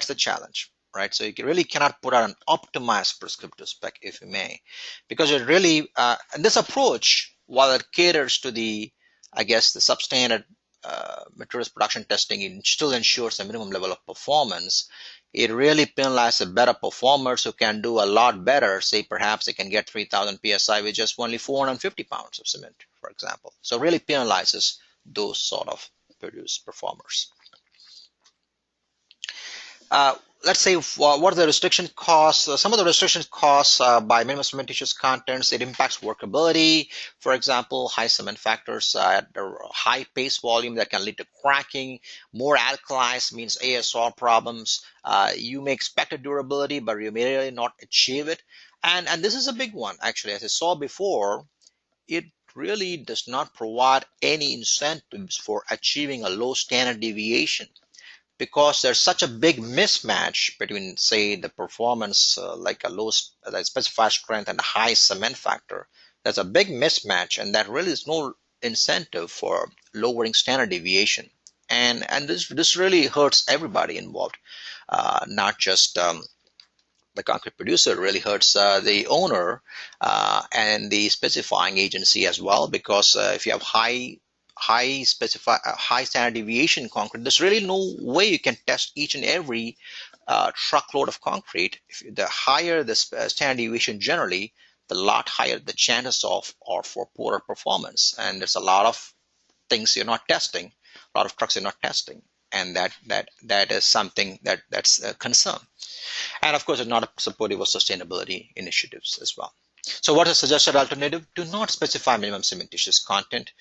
the challenge, right? So you really cannot put out an optimized prescriptive spec, if you may, because it really and this approach, while it caters to the, I guess, the substandard materials production testing, it still ensures a minimum level of performance. It really penalizes the better performers who can do a lot better. Say perhaps they can get 3,000 psi with just only 450 pounds of cement, for example. So it really penalizes those sort of produced performers. Let's say what are the restriction costs? Some of the restriction costs by minimum cementitious contents, it impacts workability. For example, high cement factors at a high paste volume that can lead to cracking. More alkalis means ASR problems. You may expect a durability, but you may really not achieve it. And this is a big one, actually. As I saw before, it really does not provide any incentives for achieving a low standard deviation, because there's such a big mismatch between, say, the performance, like a low specified strength and a high cement factor. There's a big mismatch, and that really is no incentive for lowering standard deviation. And this really hurts everybody involved, not just the concrete producer. It really hurts the owner and the specifying agency as well, because if you have high standard deviation concrete, there's really no way you can test each and every truckload of concrete. The higher the standard deviation, generally, the lot higher the chances of or for poorer performance. And there's a lot of things you're not testing, a lot of trucks you're not testing, and that is something that's a concern. And of course, it's not supportive of sustainability initiatives as well. So what is a suggested alternative? Do not specify minimum cementitious content.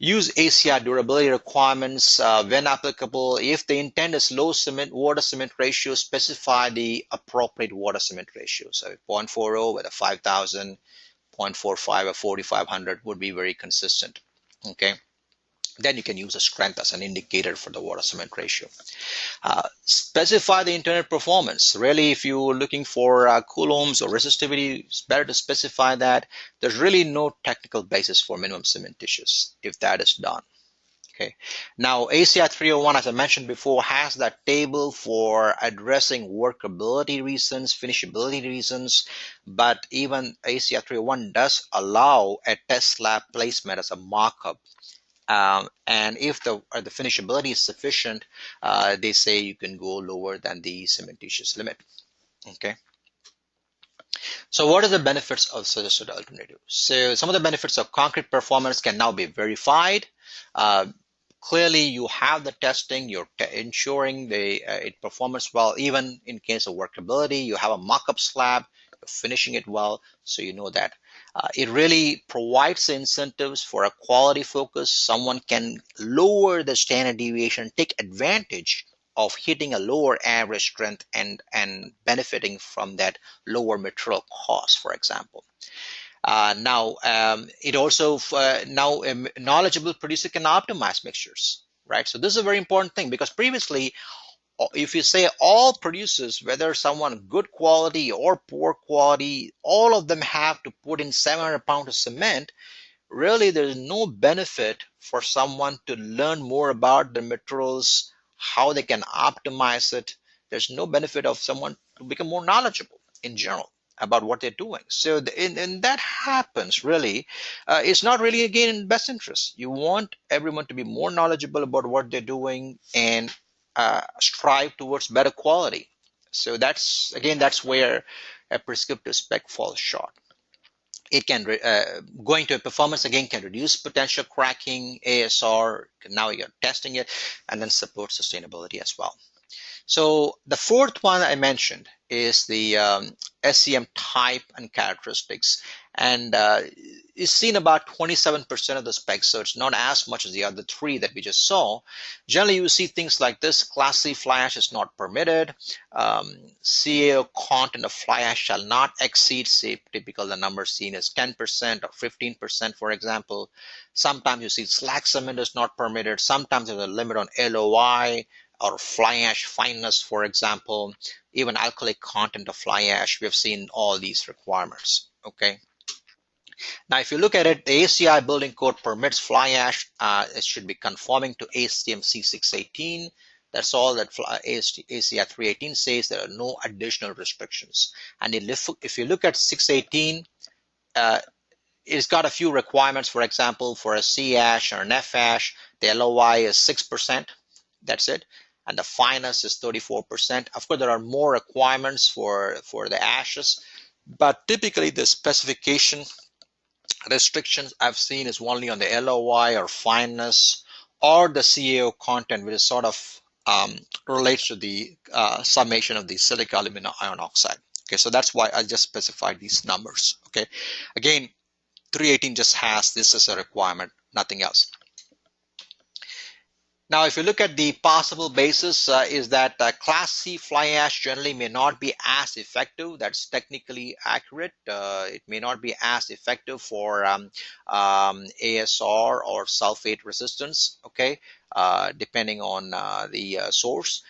Use ACI durability requirements when applicable. If the intent is low cement water cement ratio, specify the appropriate water cement ratio. So 0.40 with a 5,000, 0.45 or 4,500 would be very consistent. Okay. Then you can use a strength as an indicator for the water cement ratio. Specify the internal performance. Really, if you're looking for coulombs or resistivity, it's better to specify that. There's really no technical basis for minimum cementitious if that is done. Okay. Now, ACI 301, as I mentioned before, has that table for addressing workability reasons, finishability reasons, but even ACI 301 does allow a test slab placement as a markup. And if the finishability is sufficient, they say you can go lower than the cementitious limit. Okay. So what are the benefits of suggested alternatives? So some of the benefits of concrete performance can now be verified. Clearly, you have the testing, you're ensuring it performs well, even in case of workability. You have a mock-up slab, you're finishing it well, so you know that. It really provides incentives for a quality focus. Someone can lower the standard deviation, take advantage of hitting a lower average strength and benefiting from that lower material cost, for example. Now, it also now a knowledgeable producer can optimize mixtures, right? So this is a very important thing because previously, if you say all producers, whether someone good quality or poor quality, all of them have to put in 700 pounds of cement, really there's no benefit for someone to learn more about the materials, how they can optimize it. There's no benefit of someone to become more knowledgeable in general about what they're doing. So and that happens really. It's not really again in best interest. You want everyone to be more knowledgeable about what they're doing and strive towards better quality. So that's where a prescriptive spec falls short. It can going to a performance again can reduce potential cracking, ASR. Now you're testing it, and then support sustainability as well. So the fourth one I mentioned is the SCM type and characteristics, and is seen about 27% of the specs, so it's not as much as the other three that we just saw. Generally, you see things like this: Class C fly ash is not permitted. CaO content of fly ash shall not exceed, say, typical the number seen is 10% or 15%, for example. Sometimes you see slag cement is not permitted. Sometimes there's a limit on LOI or fly ash fineness, for example, even alkali content of fly ash. We have seen all these requirements. Okay. Now, if you look at it, the ACI building code permits fly ash. It should be conforming to ASTM C618. That's all that ACI 318 says. There are no additional restrictions. And if you look at 618, it's got a few requirements. For example, for a C ash or an F ash, the LOI is 6%. That's it. And the fineness is 34%. Of course, there are more requirements for the ashes, but typically the specification restrictions I've seen is only on the LOI or fineness or the CaO content, which is sort of relates to the summation of the silica aluminum iron oxide. Okay, so that's why I just specified these numbers. Okay, again, 318 just has this as a requirement, nothing else. Now, if you look at the possible basis, is that Class C fly ash generally may not be as effective. That's technically accurate. It may not be as effective for ASR or sulfate resistance, okay, depending on the source.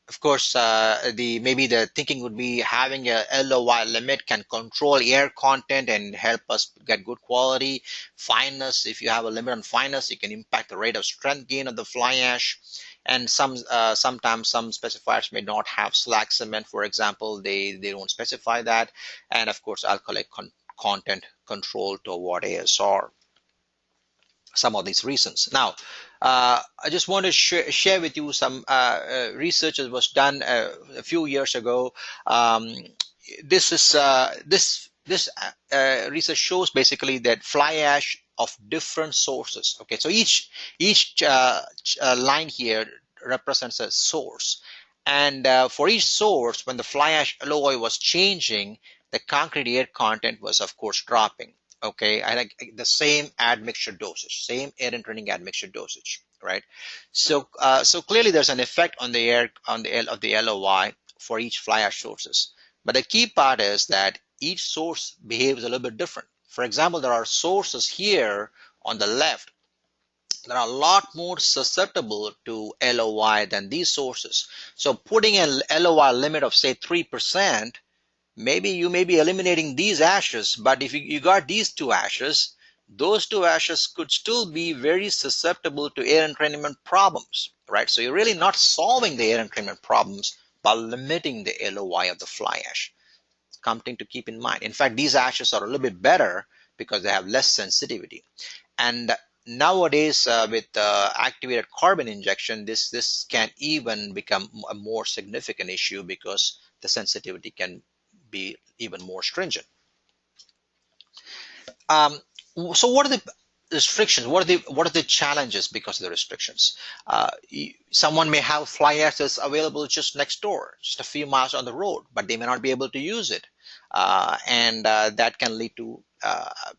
Of course, maybe the thinking would be having a LOI limit can control air content and help us get good quality. Fineness, if you have a limit on fineness, it can impact the rate of strength gain of the fly ash. And sometimes some specifiers may not have slag cement, for example. They don't specify that. And of course, alkali content control toward ASR. Some of these reasons. Now, I just want to share with you some research that was done a few years ago. This research shows basically that fly ash of different sources. Okay, so each line here represents a source, and for each source, when the fly ash alloy was changing, the concrete air content was of course dropping. Okay, I like the same admixture dosage, same air and training admixture dosage, right? So clearly there's an effect on the air on the L of the LOI for each fly ash sources. But the key part is that each source behaves a little bit different. For example, there are sources here on the left that are a lot more susceptible to LOI than these sources. So putting an LOI limit of say 3%, maybe you may be eliminating these ashes, but if you got these two ashes, those two ashes could still be very susceptible to air entrainment problems, right? So you're really not solving the air entrainment problems by limiting the LOI of the fly ash. Something to keep in mind. In fact, these ashes are a little bit better because they have less sensitivity. And nowadays, with activated carbon injection, this can even become a more significant issue because the sensitivity can be even more stringent. Um, so what are the restrictions? What are the challenges because of the restrictions? Someone may have fly access available just next door, just a few miles on the road, but they may not be able to use it, and that can lead to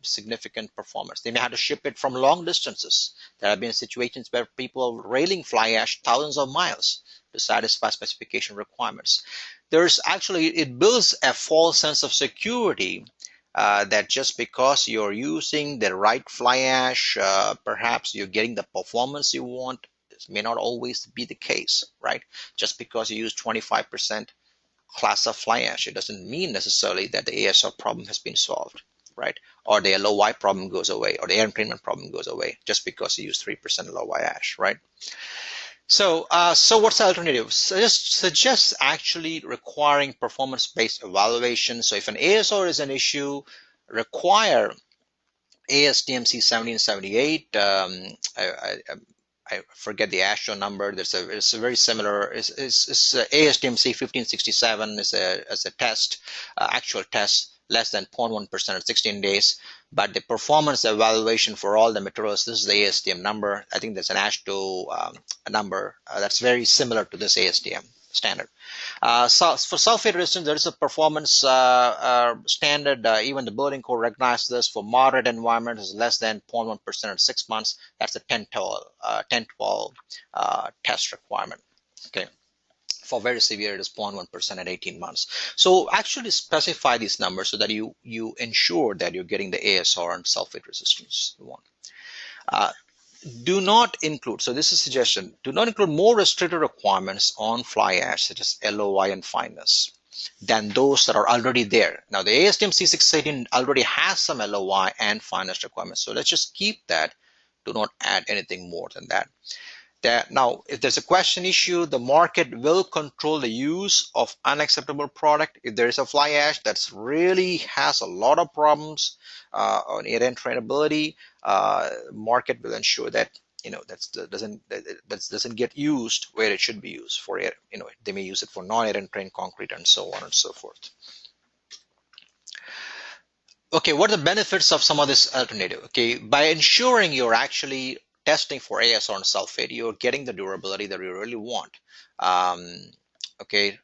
significant performance. They may have to ship it from long distances. There have been situations where people are railing fly ash thousands of miles to satisfy specification requirements. There's actually it builds a false sense of security that just because you're using the right fly ash, perhaps you're getting the performance you want. This may not always be the case, right? Just because you use 25% class of fly ash, it doesn't mean necessarily that the ASL problem has been solved, right? Or the LOY problem goes away, or the air entrainment problem goes away just because you use 3% LOY ash, right? So what's the alternative? Suggest actually requiring performance-based evaluation. So if an ASR is an issue, require ASTM C1778. I forget the ASHO number. It's a very similar. It's ASTM C1567 is a test, actual test less than 0.1% at 16 days. But the performance evaluation for all the materials, this is the ASTM number. I think there's an ASHTO number that's very similar to this ASTM standard. So for sulfate resistance, there is a performance standard. Even the building code recognizes this. For moderate environments, is less than 0.1% at 6 months. That's a 10-12 test requirement. Okay. For very severe, it is 0.1% at 18 months. So actually specify these numbers so that you ensure that you're getting the ASR and sulfate resistance you want. Do not include, so this is a suggestion, do not include more restricted requirements on fly ash, such as LOI and fineness, than those that are already there. Now, the ASTM C618 already has some LOI and fineness requirements, so let's just keep that. Do not add anything more than that. Now, if there's a question issue, the market will control the use of unacceptable product. If there is a fly ash that really has a lot of problems on air entrainability, market will ensure that that doesn't get used where it should be used for air. They may use it for non-air entrained concrete and so on and so forth. Okay, what are the benefits of some of this alternative? Okay, by ensuring you're actually testing for ASR and sulfate, you're getting the durability that you really want. Okay,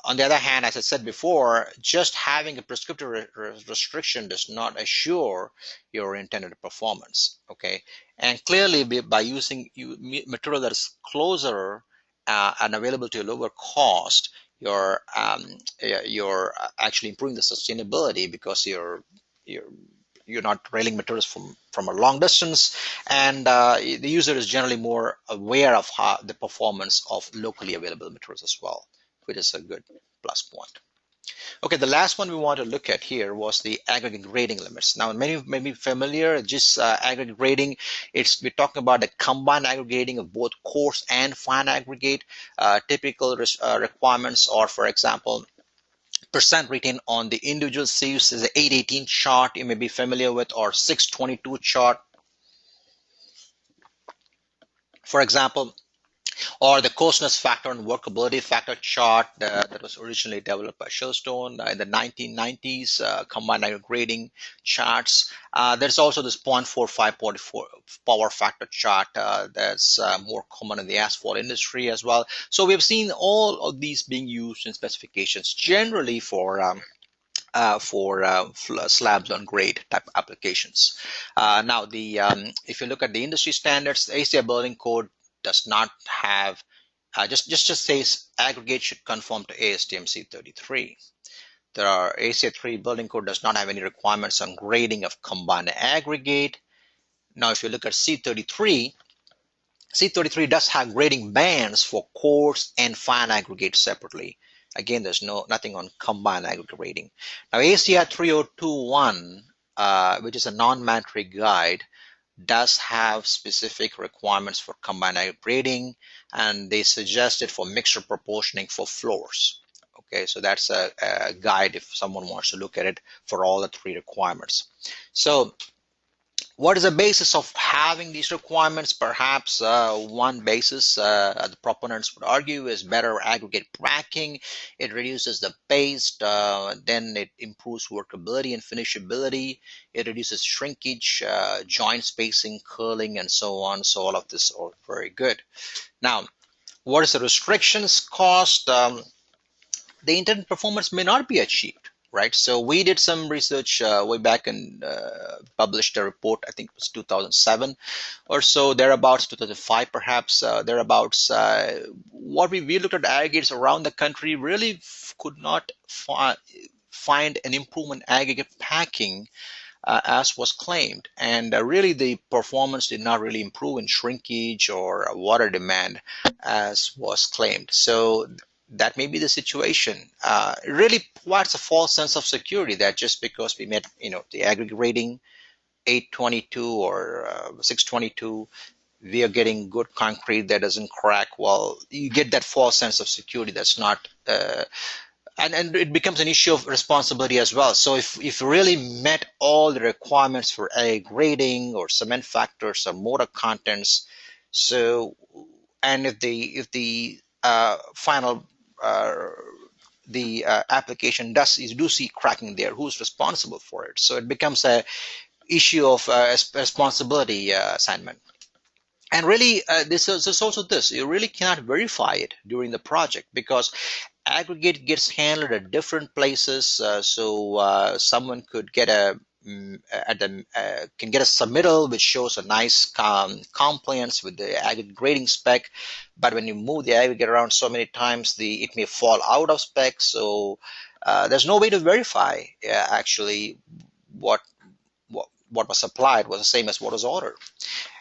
on the other hand, as I said before, just having a prescriptive restriction does not assure your intended performance. Okay, and clearly by using material that is closer and available to a lower cost, you're actually improving the sustainability because you're you're not railing materials from a long distance, and the user is generally more aware of the performance of locally available materials as well, which is a good plus point. Okay, the last one we want to look at here was the aggregate grading limits. Now, many may be familiar, just aggregate grading, we're talking about the combined aggregating of both coarse and fine aggregate. Typical requirements are, for example, percent retain on the individual sieves is an 818 chart you may be familiar with, or 622 chart, for example, or the coarseness factor and workability factor chart that was originally developed by Shellstone in the 1990s, combined aggregate grading charts. There's also this 0.45 power factor chart that's more common in the asphalt industry as well. So we've seen all of these being used in specifications generally for for slabs on grade type applications. Now, if you look at the industry standards, the ACI building code does not have just says aggregate should conform to ASTM C33. There are ACI 3 building code does not have any requirements on grading of combined aggregate. Now, if you look at C33, C33 does have grading bands for coarse and fine aggregates separately. Again, there's nothing on combined aggregate rating. Now, ACI 3021, which is a non-mandatory guide, does have specific requirements for combined aggregate rating, and they suggest it for mixture proportioning for floors. Okay, so that's a guide if someone wants to look at it for all the three requirements. So what is the basis of having these requirements? Perhaps one basis the proponents would argue is better aggregate bracking. It reduces the paste, then it improves workability and finishability. It reduces shrinkage, joint spacing, curling, and so on. So all of this are very good. Now, what is the restrictions cost? The intended performance may not be achieved, right? So we did some research way back and published a report, I think it was 2007 or so, thereabouts, 2005 perhaps, thereabouts. What we looked at aggregates around the country, really could not find an improvement in aggregate packing as was claimed. And really the performance did not really improve in shrinkage or water demand as was claimed. So that may be the situation. It really provides a false sense of security that just because we met, the aggregate rating 822 or 622, we are getting good concrete that doesn't crack. Well, you get that false sense of security that's not and it becomes an issue of responsibility as well. So if you really met all the requirements for a grading or cement factors or mortar contents, so and if the final application you do see cracking there, who's responsible for it? So it becomes a issue of responsibility assignment. And really, this is also this. You really cannot verify it during the project because aggregate gets handled at different places. So someone could get can get a submittal which shows a nice compliance with the aggregate grading spec, but when you move the aggregate around so many times, it may fall out of spec. So there's no way to verify actually what what was supplied was the same as what was ordered.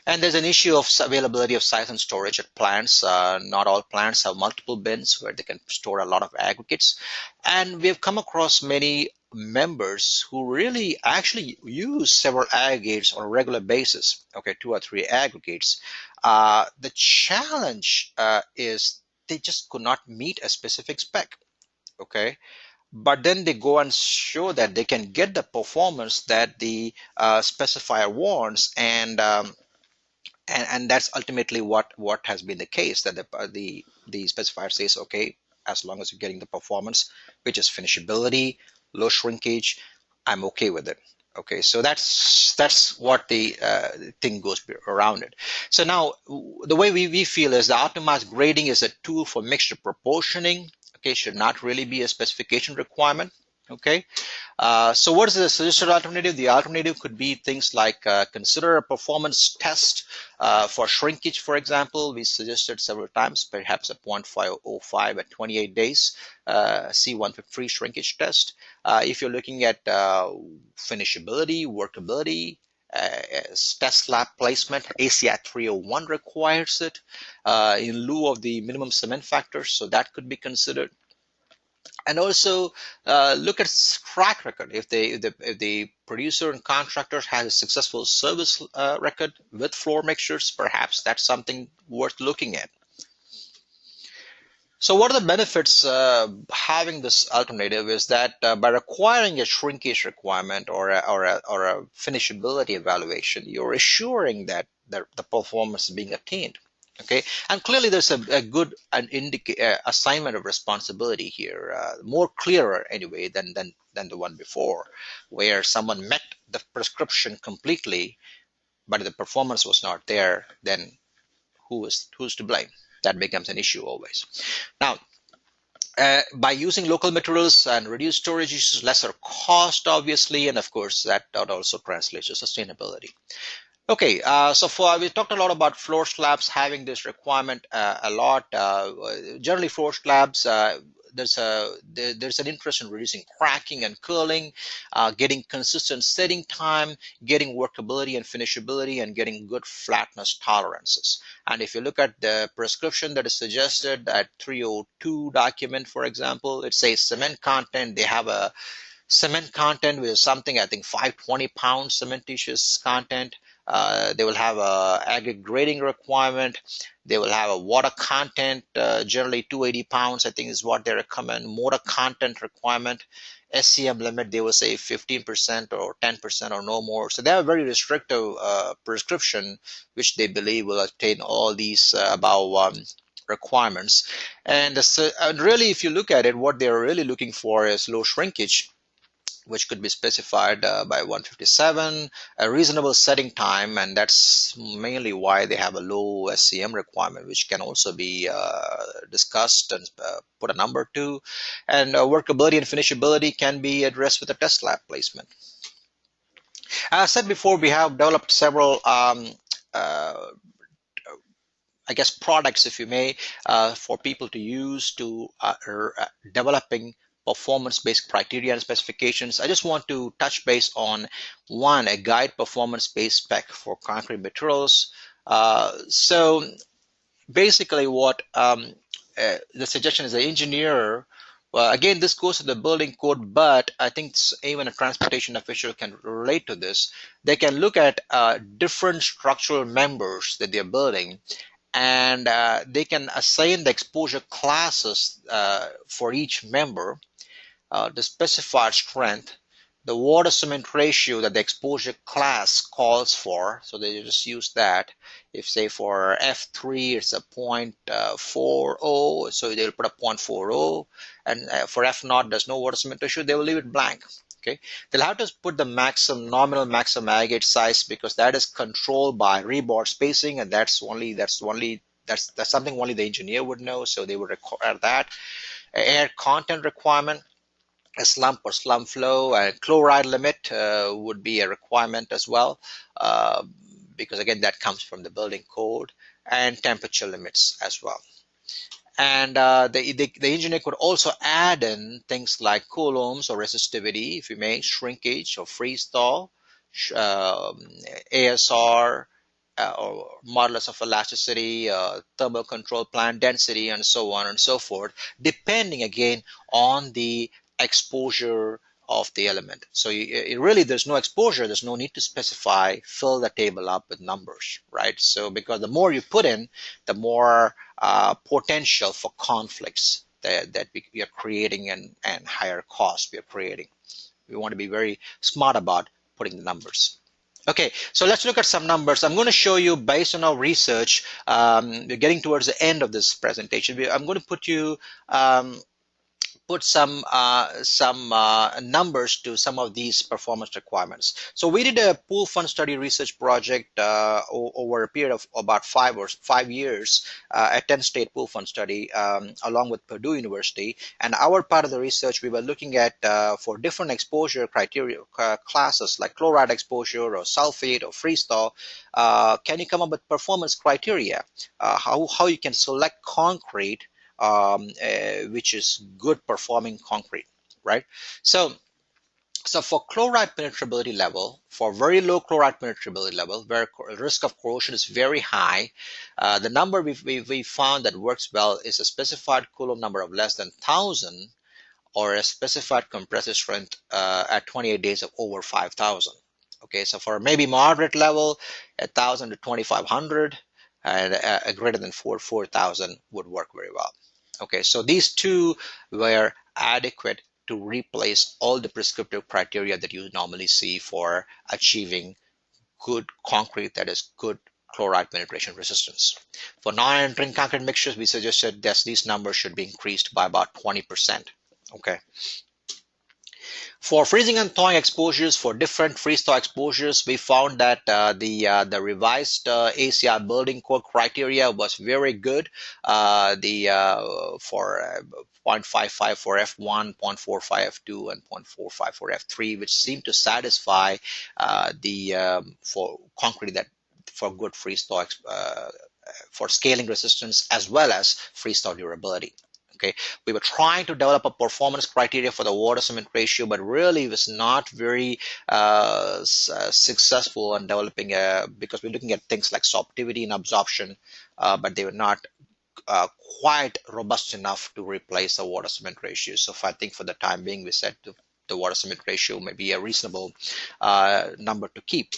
And there's an issue of availability of size and storage at plants. Not all plants have multiple bins where they can store a lot of aggregates. And we've come across many members who really actually use several aggregates on a regular basis, okay, 2 or 3 aggregates. The challenge is they just could not meet a specific spec, okay? But then they go and show that they can get the performance that the specifier wants, and that's ultimately what has been the case, that the specifier says, okay, as long as you're getting the performance, which is finishability, low shrinkage, I'm okay with it. Okay, so that's what the thing goes around it. So now the way we feel is the optimized grading is a tool for mixture proportioning. Okay, should not really be a specification requirement. Okay, so what is the suggested alternative? The alternative could be things like consider a performance test for shrinkage, for example. We suggested several times, perhaps a 0.505 at 28 days, C153 shrinkage test. If you're looking at finishability, workability, test slab placement, ACI 301 requires it in lieu of the minimum cement factor, so that could be considered. And also look at track record. If the producer and contractor has a successful service record with floor mixtures, perhaps that's something worth looking at. So what are the benefits having this alternative is that by requiring a shrinkage requirement or a finishability evaluation, you're assuring that the performance is being attained. Okay, and clearly there's a good assignment of responsibility here, more clearer anyway than the one before, where someone met the prescription completely, but the performance was not there. Then who's to blame? That becomes an issue always. Now, By using local materials and reduced storage issues, lesser cost, obviously, and of course, that also translates to sustainability. Okay, so we talked a lot about floor slabs having this requirement a lot. Generally, floor slabs, there's an interest in reducing cracking and curling, getting consistent setting time, getting workability and finishability, and getting good flatness tolerances. And if you look at the prescription that is suggested at 302 document, for example, it says cement content. They have a cement content with something, I think, 520 pounds cementitious content. They will have a aggregate grading requirement. They will have a water content, generally 280 pounds, I think is what they recommend. Mortar content requirement, SCM limit, they will say 15% or 10% or no more. So they have a very restrictive prescription, which they believe will attain all these above requirements. And really, if you look at it, what they're really looking for is low shrinkage, which could be specified by 157, a reasonable setting time, and that's mainly why they have a low SCM requirement, which can also be discussed and put a number to. And workability and finishability can be addressed with a test lab placement. As I said before, we have developed several uh, I guess products, if you may, for people to use to developing performance-based criteria and specifications. I just want to touch base on one, a guide performance-based spec for concrete materials. So basically what the suggestion is the engineer, well, again, this goes to the building code, but I think even a transportation official can relate to this. They can look at different structural members that they're building, and they can assign the exposure classes for each member, the specified strength, the water cement ratio that the exposure class calls for. So they just use that. If say for F3 it's a 0.40, so they'll put a 0.40, and for F0 there's no water cement ratio, they will leave it blank. Okay, they'll have to put the nominal maximum aggregate size, because that is controlled by rebar spacing, and that's something only the engineer would know. So they would require that. Air content requirement, a slump or slump flow, and chloride limit would be a requirement as well, uh, because again that comes from the building code, and temperature limits as well. And the engineer could also add in things like coulombs or resistivity, if you may, shrinkage or freeze thaw, um, ASR, or modulus of elasticity, thermal control plant density, and so on and so forth, depending again on the exposure of the element. So really, there's no exposure, there's no need to specify, fill the table up with numbers, right? So because the more you put in, the more potential for conflicts that we are creating, and higher costs we are creating. We want to be very smart about putting the numbers. Okay, so let's look at some numbers. I'm going to show you based on our research. We're getting towards the end of this presentation. I'm going to put some numbers to some of these performance requirements. So we did a pool fund study research project over a period of about 5 years, a 10-state pool fund study, along with Purdue University. And our part of the research, we were looking at for different exposure criteria classes like chloride exposure or sulfate or freeze thaw. Can you come up with performance criteria? How you can select concrete which is good performing concrete, right? So for chloride penetrability level, for very low chloride penetrability level, where risk of corrosion is very high, the number we found that works well is a specified coulomb number of less than 1,000, or a specified compressive strength at 28 days of over 5,000. Okay, so for maybe moderate level, 1,000 to 2,500, and a greater than 4,000 would work very well. Okay, so these two were adequate to replace all the prescriptive criteria that you normally see for achieving good concrete that is good chloride penetration resistance. For non-entering concrete mixtures, we suggested that these numbers should be increased by about 20%. Okay. For freezing and thawing exposures, for different freeze-thaw exposures, we found that the revised ACI building code criteria was very good. The For 0.55 for F1, 0.45 F2, and 0.45 for F3, which seemed to satisfy the for concrete that for good freeze-thaw for scaling resistance as well as freeze-thaw durability. Okay, we were trying to develop a performance criteria for the water cement ratio, but really was not very successful in developing because we're looking at things like sorptivity and absorption, but they were not uh, quite robust enough to replace the water cement ratio. So I think for the time being, we said the water cement ratio may be a reasonable number to keep.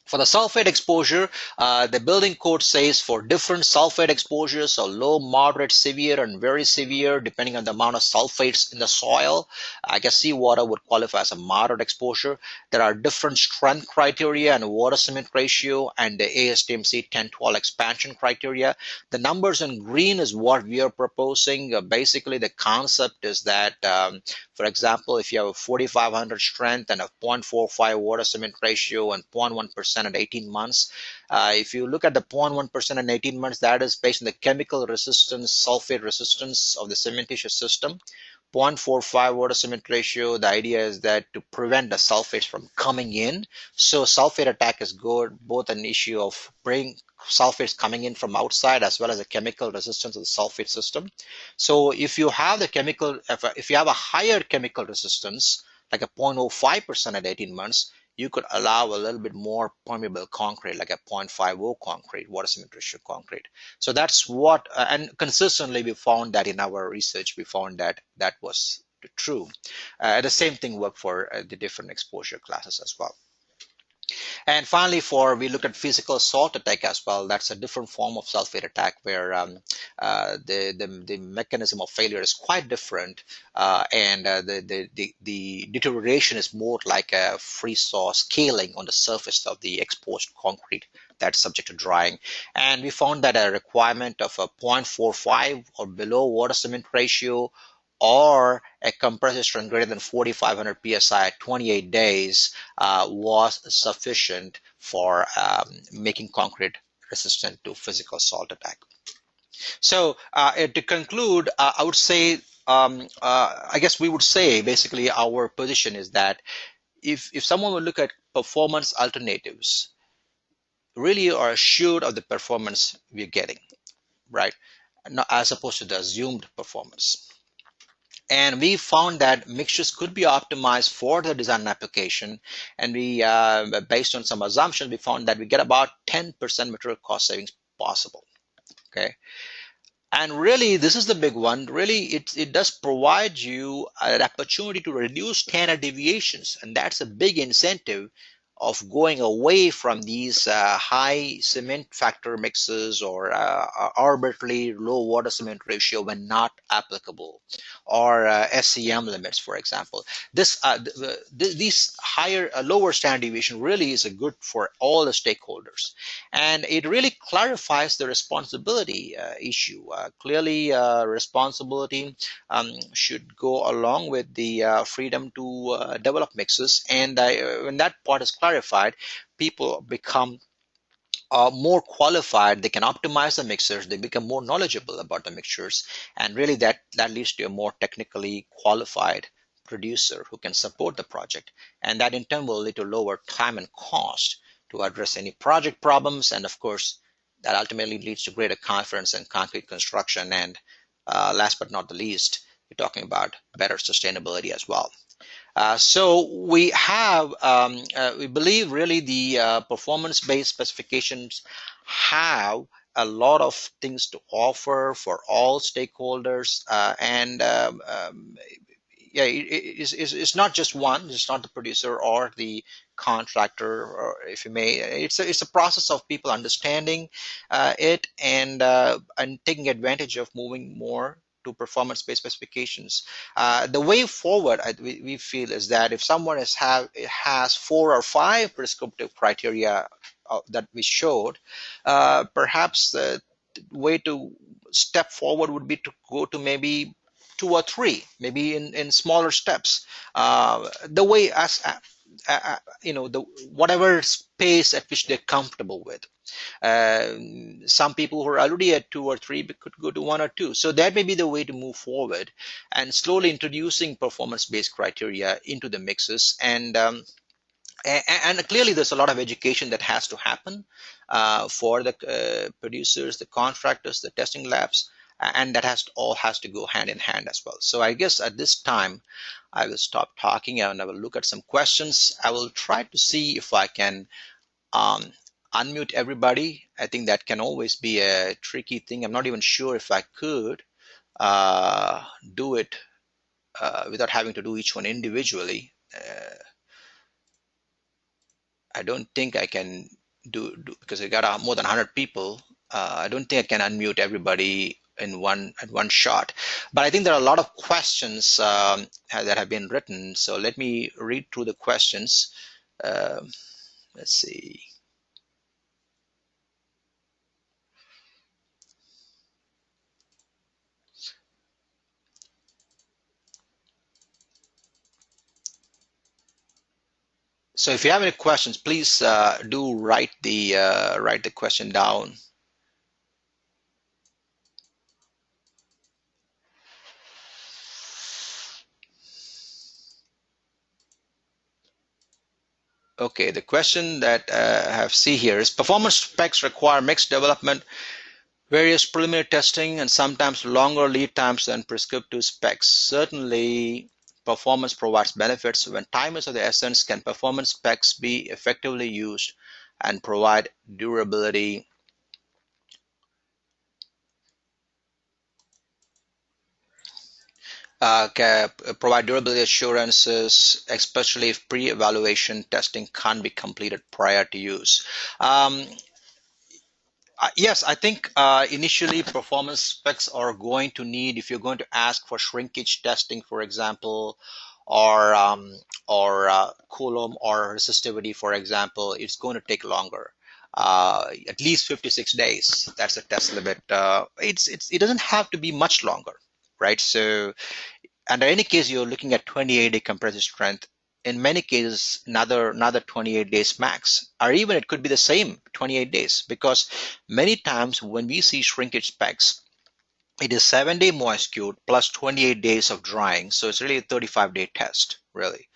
For the sulfate exposure, the building code says for different sulfate exposures, so low, moderate, severe, and very severe, depending on the amount of sulfates in the soil. I guess seawater would qualify as a moderate exposure. There are different strength criteria and water cement ratio and the ASTM-C 1012 expansion criteria. The numbers in green is what we are proposing. Basically, the concept is that, for example, if you have a 4,500 strength and a 0.45 water cement ratio and 0.1% at 18 months, if you look at the 0.1% in 18 months, that is based on the chemical resistance, sulfate resistance of the cementitious system. 0.45 water cement ratio, the idea is that to prevent the sulfates from coming in. So sulfate attack is good, both an issue of bring sulfates coming in from outside as well as the chemical resistance of the sulfate system. So if you have the chemical, if you have a higher chemical resistance, like a 0.05% at 18 months, you could allow a little bit more permeable concrete, like a 0.50 concrete, water cement ratio concrete. So that's what, and consistently we found that in our research, we found that that was true. The same thing worked for the different exposure classes as well. And finally, we looked at physical salt attack as well. That's a different form of sulfate attack where the mechanism of failure is quite different, and the deterioration is more like a freeze-thaw scaling on the surface of the exposed concrete that's subject to drying. And we found that a requirement of a 0.45 or below water cement ratio or a compressor strength greater than 4,500 psi at 28 days was sufficient for making concrete resistant to physical salt attack. So to conclude, I would say, I guess we would say basically our position is that if someone would look at performance alternatives, really are assured of the performance we're getting, right? As opposed to the assumed performance. And we found that mixtures could be optimized for the design application. And we, based on some assumptions, we found that we get about 10% material cost savings possible. Okay. And really, this is the big one. Really, it does provide you an opportunity to reduce standard deviations. And that's a big incentive of going away from these high cement factor mixes or arbitrarily low water cement ratio when not applicable, or SCM limits, for example. These higher, lower standard deviation really is a good for all the stakeholders, and it really clarifies the responsibility issue. Clearly, responsibility should go along with the freedom to develop mixes, and when that part is clarified, people become more qualified. They can optimize the mixers. They become more knowledgeable about the mixtures, and really that leads to a more technically qualified producer who can support the project, and that in turn will lead to lower time and cost to address any project problems, and of course that ultimately leads to greater confidence in concrete construction, and last but not the least, we're talking about better sustainability as well. So we believe really the performance-based specifications have a lot of things to offer for all stakeholders, and yeah, it's not just one. It's not the producer or the contractor, or if you may. It's a process of people understanding it and taking advantage of moving more to performance-based specifications. The way forward, we feel, is that if someone has 4 or 5 prescriptive criteria that we showed, perhaps the way to step forward would be to go to maybe two or three, maybe in smaller steps. The way as the whatever space at which they're comfortable with. Some people who are already at two or three could go to one or two. So that may be the way to move forward, and slowly introducing performance-based criteria into the mixes. And clearly there's a lot of education that has to happen for the producers, the contractors, the testing labs, and that all has to go hand in hand as well. So I guess at this time I will stop talking and I will look at some questions. I will try to see if I can um, unmute everybody. I think that can always be a tricky thing. I'm not even sure if I could do it without having to do each one individually. I don't think I can do because I got more than 100 people. I don't think I can unmute everybody in one at one shot. But I think there are a lot of questions that have been written. So let me read through the questions. Um let's see. So if you have any questions, please do write the question down. Okay, the question that I have see here is performance specs require mixed development, various preliminary testing, and sometimes longer lead times than prescriptive specs. Certainly, performance provides benefits. When time is of the essence, can performance specs be effectively used and provide durability? Provide durability assurances, especially if pre-evaluation testing can't be completed prior to use. Um, yes, I think initially performance specs are going to need, if you're going to ask for shrinkage testing, for example, or Coulomb or resistivity, for example, it's going to take longer. At least 56 days. That's the test limit. It doesn't have to be much longer, right? So under any case, you're looking at 28-day compressive strength. In many cases, another 28 days max, or even it could be the same 28 days, because many times when we see shrinkage specs, it is 7-day moisture plus 28 days of drying. So it's really a 35-day test, really.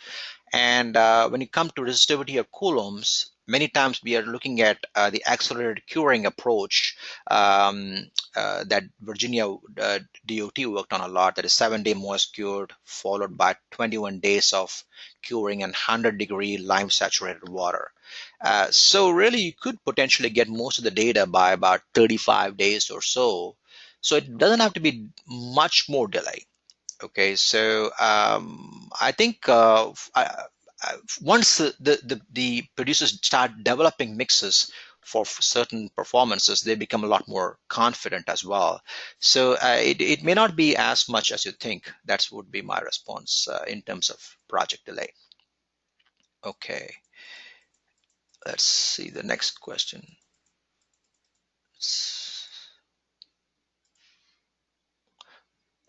And when you come to resistivity of coulombs, many times we are looking at the accelerated curing approach that Virginia DOT worked on a lot. That is 7-day moisture followed by 21 days of curing and 100-degree lime saturated water. So really, you could potentially get most of the data by about 35 days or so. So it doesn't have to be much more delay. Okay, so I think once the producers start developing mixes for certain performances, they become a lot more confident as well. So it may not be as much as you think. That would be my response in terms of project delay. Okay, let's see the next question.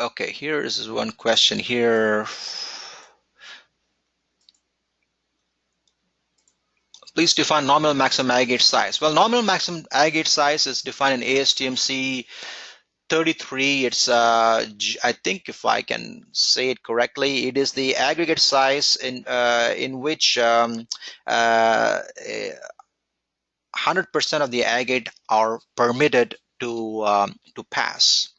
Okay, here is one question here. Please define nominal maximum aggregate size. Well, nominal maximum aggregate size is defined in ASTM 33. It's I think if I can say it correctly, it is the aggregate size in which 100% of the aggregate are permitted to pass.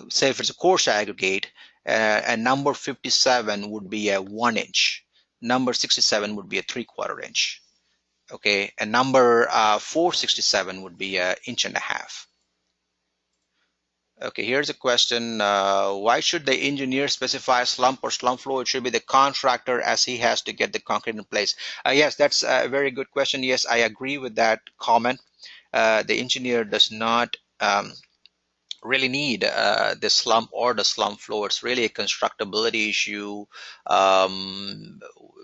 Say if it's a coarse aggregate, and number 57 would be a 1 inch, number 67 would be a 3/4 inch. Okay, and number 467 would be an inch and a half. Okay, here's a question. Why should the engineer specify slump or slump flow? It should be the contractor, as he has to get the concrete in place. Yes, that's a very good question. Yes, I agree with that comment. The engineer does not really need the slump or the slump flow. It's really a constructability issue.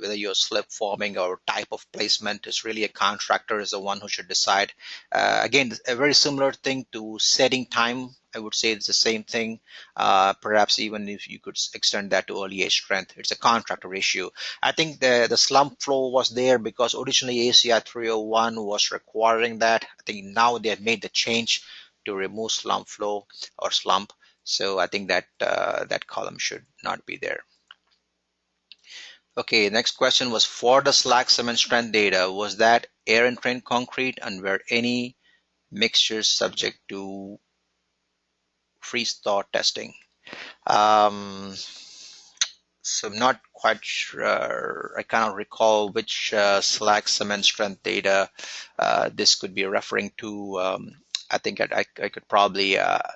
Whether you're slip forming or type of placement is really a contractor is the one who should decide. Again, a very similar thing to setting time I would say it's the same thing. Perhaps even if you could extend that to early age strength, it's a contractor issue. I think the slump flow was there because originally ACI 301 was requiring that. I think now they have made the change to remove slump flow or slump. So I think that that column should not be there. Okay, next question was for the slag cement strength data, was that air and train concrete and were any mixtures subject to freeze thaw testing? Um, so I'm not quite sure. I cannot recall which slag cement strength data this could be referring to. I think I could probably,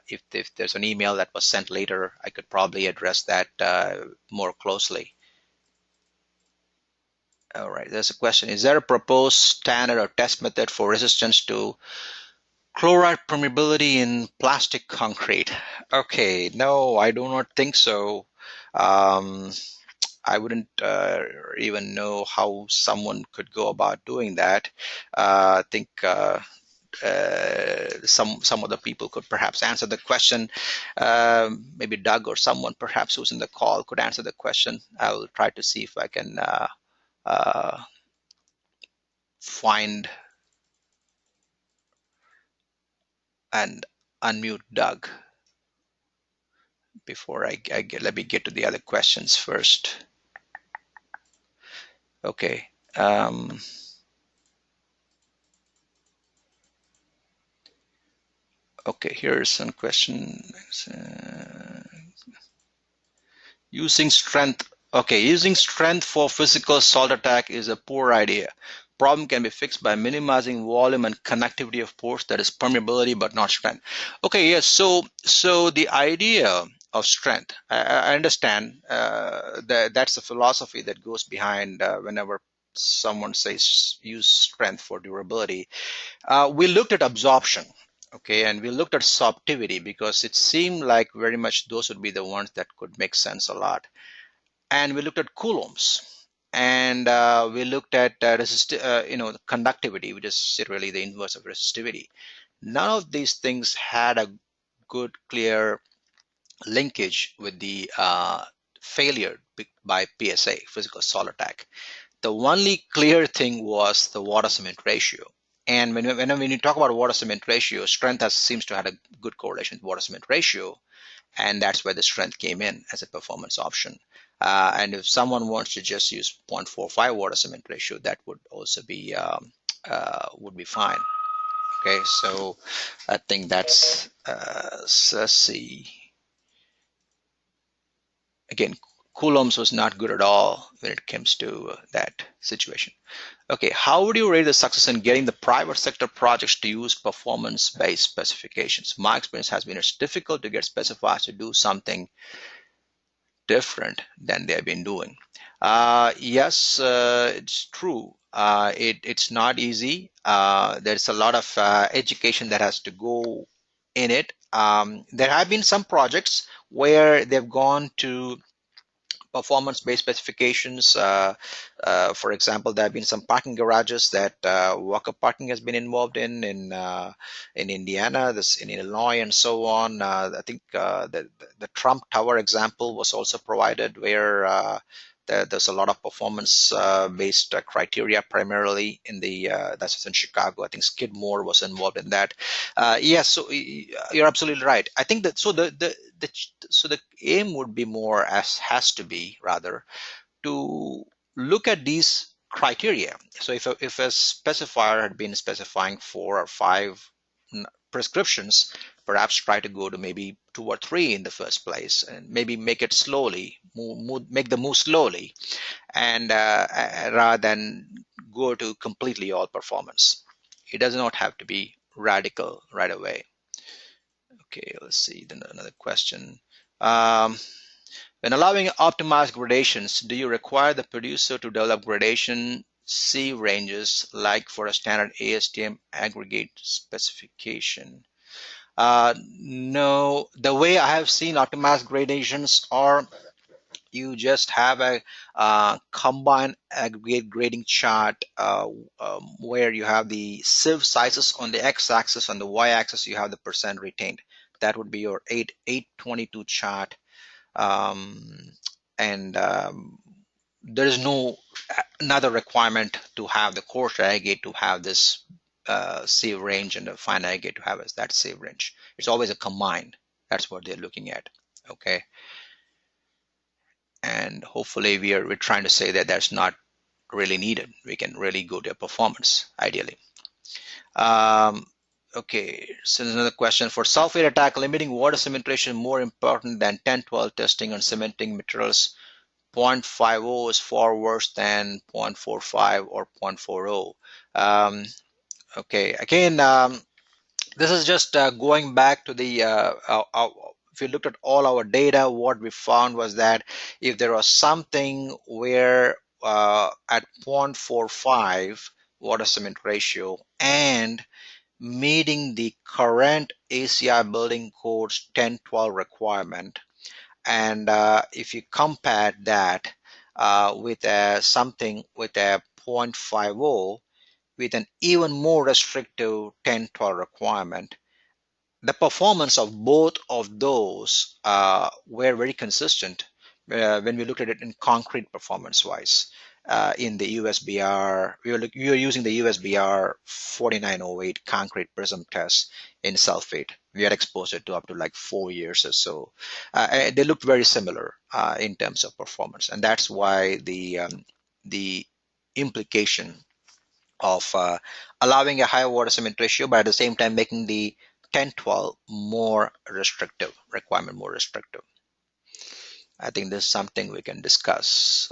if there's an email that was sent later, I could probably address that more closely. All right, there's a question. Is there a proposed standard or test method for resistance to chloride permeability in plastic concrete? Okay, no, I do not think so. Um, I wouldn't even know how someone could go about doing that. I think some other people could perhaps answer the question. Maybe Doug or someone perhaps who's in the call could answer the question. I will try to see if I can uh, find and unmute Doug before I get, let me get to the other questions first. Okay. Okay, here's some question. Using strength. Okay, using strength for physical salt attack is a poor idea. Problem can be fixed by minimizing volume and connectivity of pores, that is permeability but not strength. Okay, yes, so the idea of strength, I understand that that's the philosophy that goes behind whenever someone says use strength for durability. We looked at absorption, okay, and we looked at sorptivity because it seemed like very much those would be the ones that could make sense a lot. And we looked at coulombs, and we looked at conductivity, which is really the inverse of resistivity. None of these things had a good, clear linkage with the failure by PSA, physical salt attack. The only clear thing was the water cement ratio. And when you talk about water cement ratio, strength seems to have a good correlation with water cement ratio, and that's where the strength came in as a performance option. And if someone wants to just use 0.45 water cement ratio, that would also be would be fine. Okay, so I think that's let's see. Again, coulombs was not good at all when it comes to that situation. Okay, how would you rate the success in getting the private sector projects to use performance-based specifications? My experience has been it's difficult to get specifiers to do something different than they've been doing. Yes, it's true. It's not easy. There's a lot of education that has to go in it. There have been some projects where they've gone to performance-based specifications. For example, there have been some parking garages that walk-up parking has been involved in Indiana, this in Illinois, and so on. I think the Trump Tower example was also provided, where there's a lot of performance-based criteria, primarily in the that's in Chicago. I think Skidmore was involved in that. Yes, so you're absolutely right. I think that so the aim would be more, as has to be rather, to look at these criteria. So if a specifier had been specifying 4 or 5 prescriptions, perhaps try to go to maybe 2 or 3 in the first place, and maybe make it slowly, make the move slowly, and rather than go to completely all performance. It does not have to be radical right away. Okay, let's see. Then another question. Um, when allowing optimized gradations, do you require the producer to develop gradation C ranges like for a standard ASTM aggregate specification? No, the way I have seen optimized gradations are you just have a combined aggregate grading chart where you have the sieve sizes on the x-axis, on the y-axis you have the percent retained. that would be your 822 chart. um, and there is no another requirement to have the coarse aggregate to have this sieve range, and the fine aggregate to have that sieve range. It's always a combined. That's what they're looking at. Okay, and hopefully we're trying to say that that's not really needed. We can really go to a performance ideally. Um, okay, so there's another question. For sulfate attack, limiting water cementation more important than 10-12 testing on cementing materials. 0.50 is far worse than 0.45 or 0.40. Okay, again, this is just going back to the if you looked at all our data, what we found was that if there was something where at 0.45 water cement ratio and meeting the current ACI building code's 1012 requirement, and if you compare that with something with a 0.50 with an even more restrictive 1012 requirement, the performance of both of those were very consistent when we looked at it in concrete performance wise. In the USBR, we were using the USBR 4908 concrete prism test in sulfate. We had exposed it to up to like 4 years or so. And they looked very similar in terms of performance, and that's why the implication of allowing a higher water cement ratio, but at the same time making the 10-12 more restrictive requirement, more restrictive. I think this is something we can discuss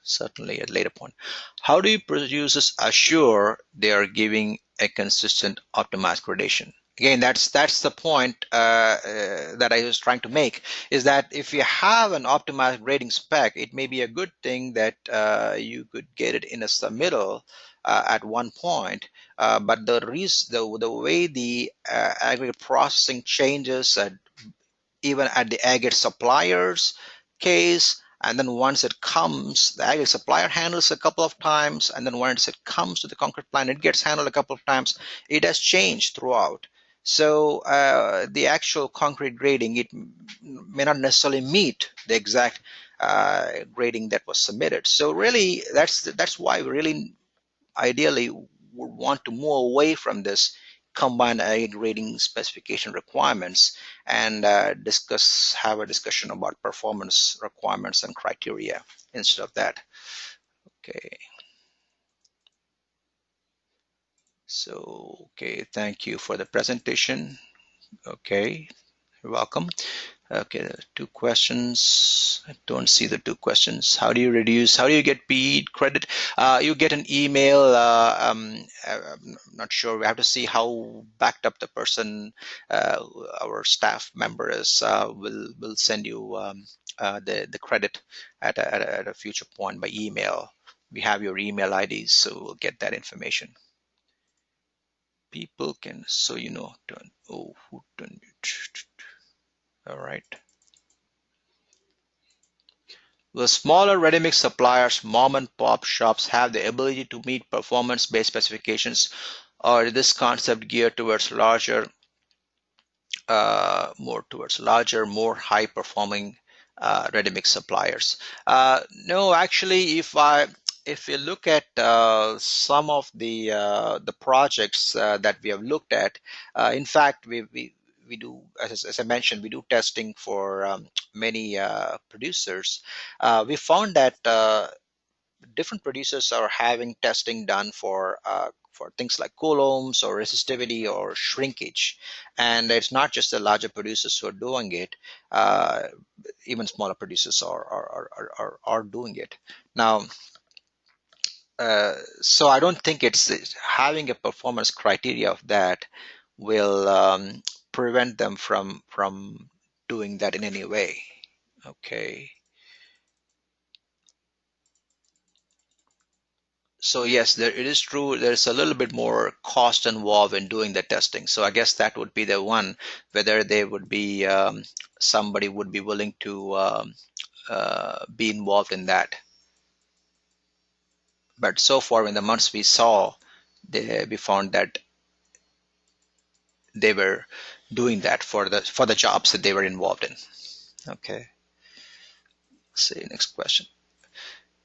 certainly at a later point. How do producers assure they are giving a consistent optimized gradation? Again, that's the point that I was trying to make, is that if you have an optimized grading spec, it may be a good thing that you could get it in a submittal at one point, but the way the aggregate processing changes even at the aggregate suppliers case, and then once it comes, the aggregate supplier handles a couple of times, and then once it comes to the concrete plant, it gets handled a couple of times. It has changed throughout. So the actual concrete grading, it may not necessarily meet the exact grading that was submitted. So really, that's why we really ideally would want to move away from this combined aggregate grading specification requirements and have a discussion about performance requirements and criteria instead of that. Okay. So, okay, thank you for the presentation. Okay, you're welcome. Okay, two questions. I don't see the two questions. How do you get paid credit? You get an email. I'm not sure. We have to see how backed up the person, our staff member is. Will send you the credit at a future point by email. We have your email IDs, so we'll get that information. People can, so turn. Oh, who turned it? All right. The smaller ready-mix suppliers, mom and pop shops, have the ability to meet performance-based specifications, or is this concept geared towards larger, more high-performing ready-mix suppliers? No, actually, if you look at some of the projects that we have looked at, in fact, we do, as I mentioned, we do testing for many producers. We found that different producers are having testing done for things like coulombs or resistivity or shrinkage, and it's not just the larger producers who are doing it. Even smaller producers are doing it now. So I don't think it's having a performance criteria of that will prevent them from doing that in any way. Okay. So yes, it is true. There's a little bit more cost involved in doing the testing. So I guess that would be the one, whether they would be somebody would be willing to be involved in that. But so far, in the months we saw, we found that they were doing that for the jobs that they were involved in. Okay, let's see, next question.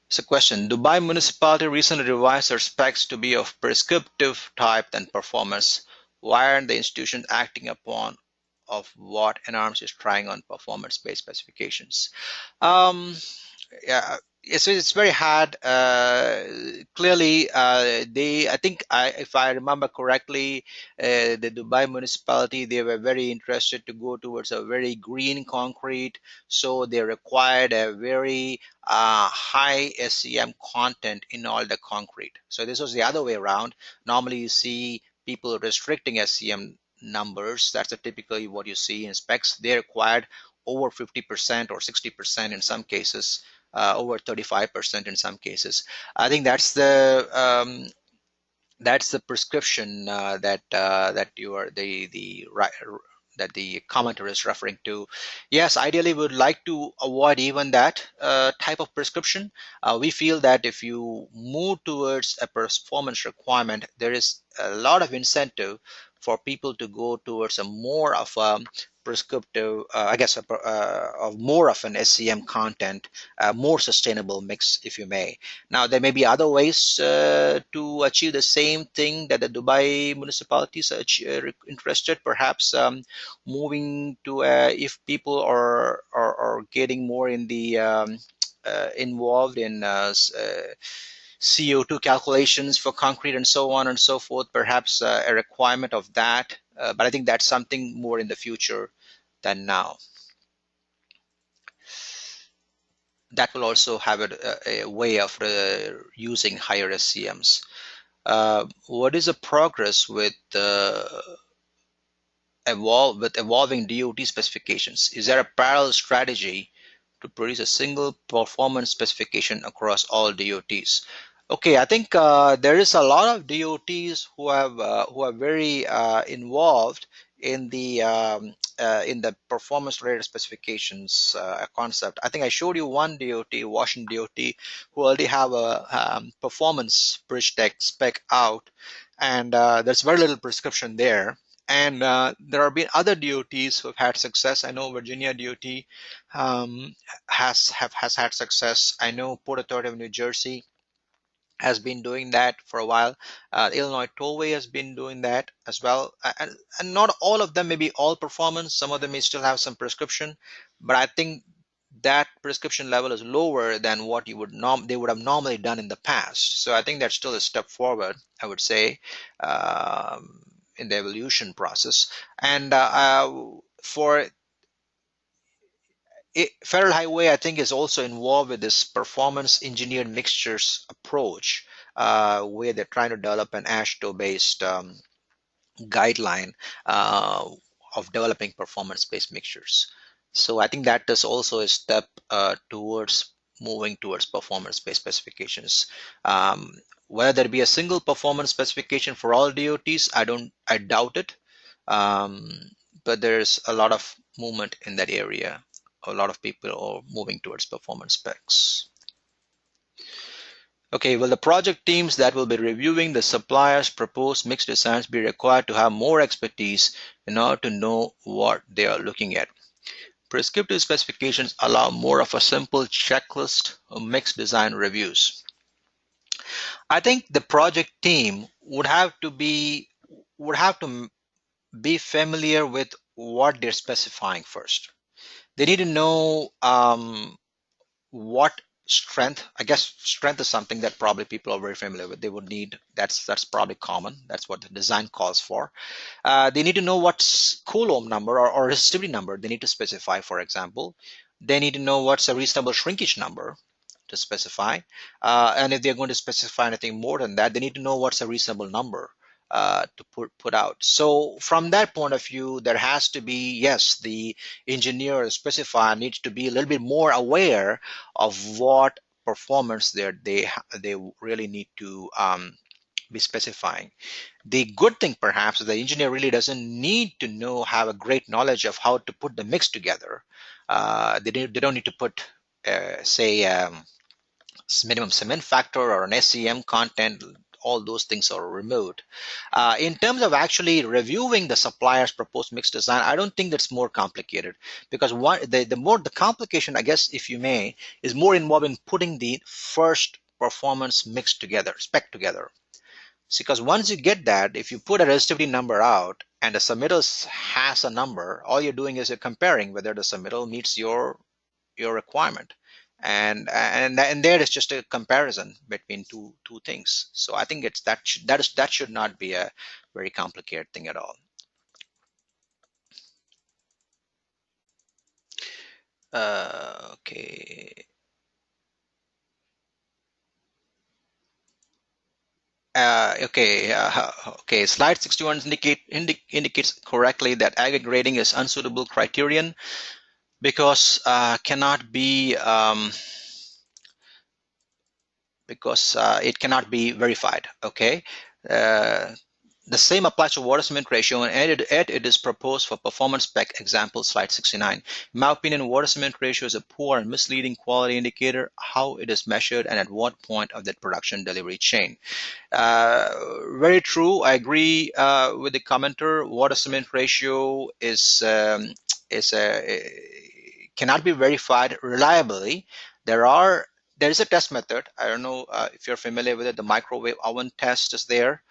So question, Dubai municipality recently revised their specs to be of prescriptive type than performance. Why aren't the institutions acting upon of what NRMs is trying on performance-based specifications? Um, yeah, it's very hard. Clearly, I think, if I remember correctly, the Dubai municipality, they were very interested to go towards a very green concrete, so they required a very high SEM content in all the concrete. So this was the other way around. Normally, you see people restricting SEM numbers. That's typically what you see in specs. They required over 50% or 60% in some cases, over 35% in some cases. I think that's the prescription that you are the right that the commenter is referring to. Yes, ideally, we would like to avoid even that type of prescription. We feel that if you move towards a performance requirement, there is a lot of incentive for people to go towards a more of a prescriptive, I guess, of more of an SCM content, more sustainable mix, if you may. Now, there may be other ways to achieve the same thing that the Dubai municipalities are interested. Perhaps moving to if people are getting more in the involved in CO2 calculations for concrete and so on and so forth. Perhaps a requirement of that. But I think that's something more in the future than now. That will also have a way of using higher SCMs. What is the progress with evolving DOT specifications? Is there a parallel strategy to produce a single performance specification across all DOTs? Okay, I think there is a lot of DOTs who are very involved in the performance related specifications concept. I think I showed you one DOT, Washington DOT, who already have a performance bridge deck spec out, and there's very little prescription there. And there have been other DOTs who have had success. I know Virginia DOT has had success. I know Port Authority of New Jersey has been doing that for a while. Illinois Tollway has been doing that as well. And not all of them may be all performance. Some of them may still have some prescription, but I think that prescription level is lower than what they would have normally done in the past. So I think that's still a step forward, I would say, in the evolution process. And for Federal Highway, I think, is also involved with this performance engineered mixtures approach, where they're trying to develop an AASHTO based guideline uh, of developing performance based mixtures. So I think that is also a step towards moving towards performance based specifications. Whether there be a single performance specification for all DOTs, I doubt it. Um, but there's a lot of movement in that area. A lot of people are moving towards performance specs. Okay, will the project teams that will be reviewing the suppliers' proposed mix designs be required to have more expertise in order to know what they are looking at? Prescriptive specifications allow more of a simple checklist of mix design reviews. I think the project team would have to be familiar with what they're specifying first. They need to know what strength. I guess strength is something that probably people are very familiar with. They would need that's probably common. That's what the design calls for. They need to know what's coulomb number or resistivity number they need to specify, for example. They need to know what's a reasonable shrinkage number to specify. And if they're going to specify anything more than that, they need to know what's a reasonable number to put out. So from that point of view, there has to be, yes, the engineer or specifier needs to be a little bit more aware of what performance they really need to be specifying. The good thing perhaps is the engineer really doesn't need to have a great knowledge of how to put the mix together. They don't need to put say minimum cement factor or an SEM content. all those things are removed. In terms of actually reviewing the supplier's proposed mix design, I don't think that's more complicated, because the complication, I guess, if you may, is more involved in putting the first performance mix together, spec together. Because once you get that, if you put a resistivity number out and the submittal has a number, all you're doing is you're comparing whether the submittal meets your requirement, and there is just a comparison between two things. So I think that should not be a very complicated thing at all. Okay. Okay. Slide 61 indicates correctly that aggregate grading is unsuitable criterion because it cannot be verified. Okay. Uh, the same applies to water cement ratio, and it is proposed for performance spec example slide 69. In my opinion, water cement ratio is a poor and misleading quality indicator. How it is measured and at what point of the production delivery chain. Uh, Very true. I agree with the commenter. Water cement ratio is cannot be verified reliably. There is a test method. I don't know if you're familiar with it. The microwave oven test is there,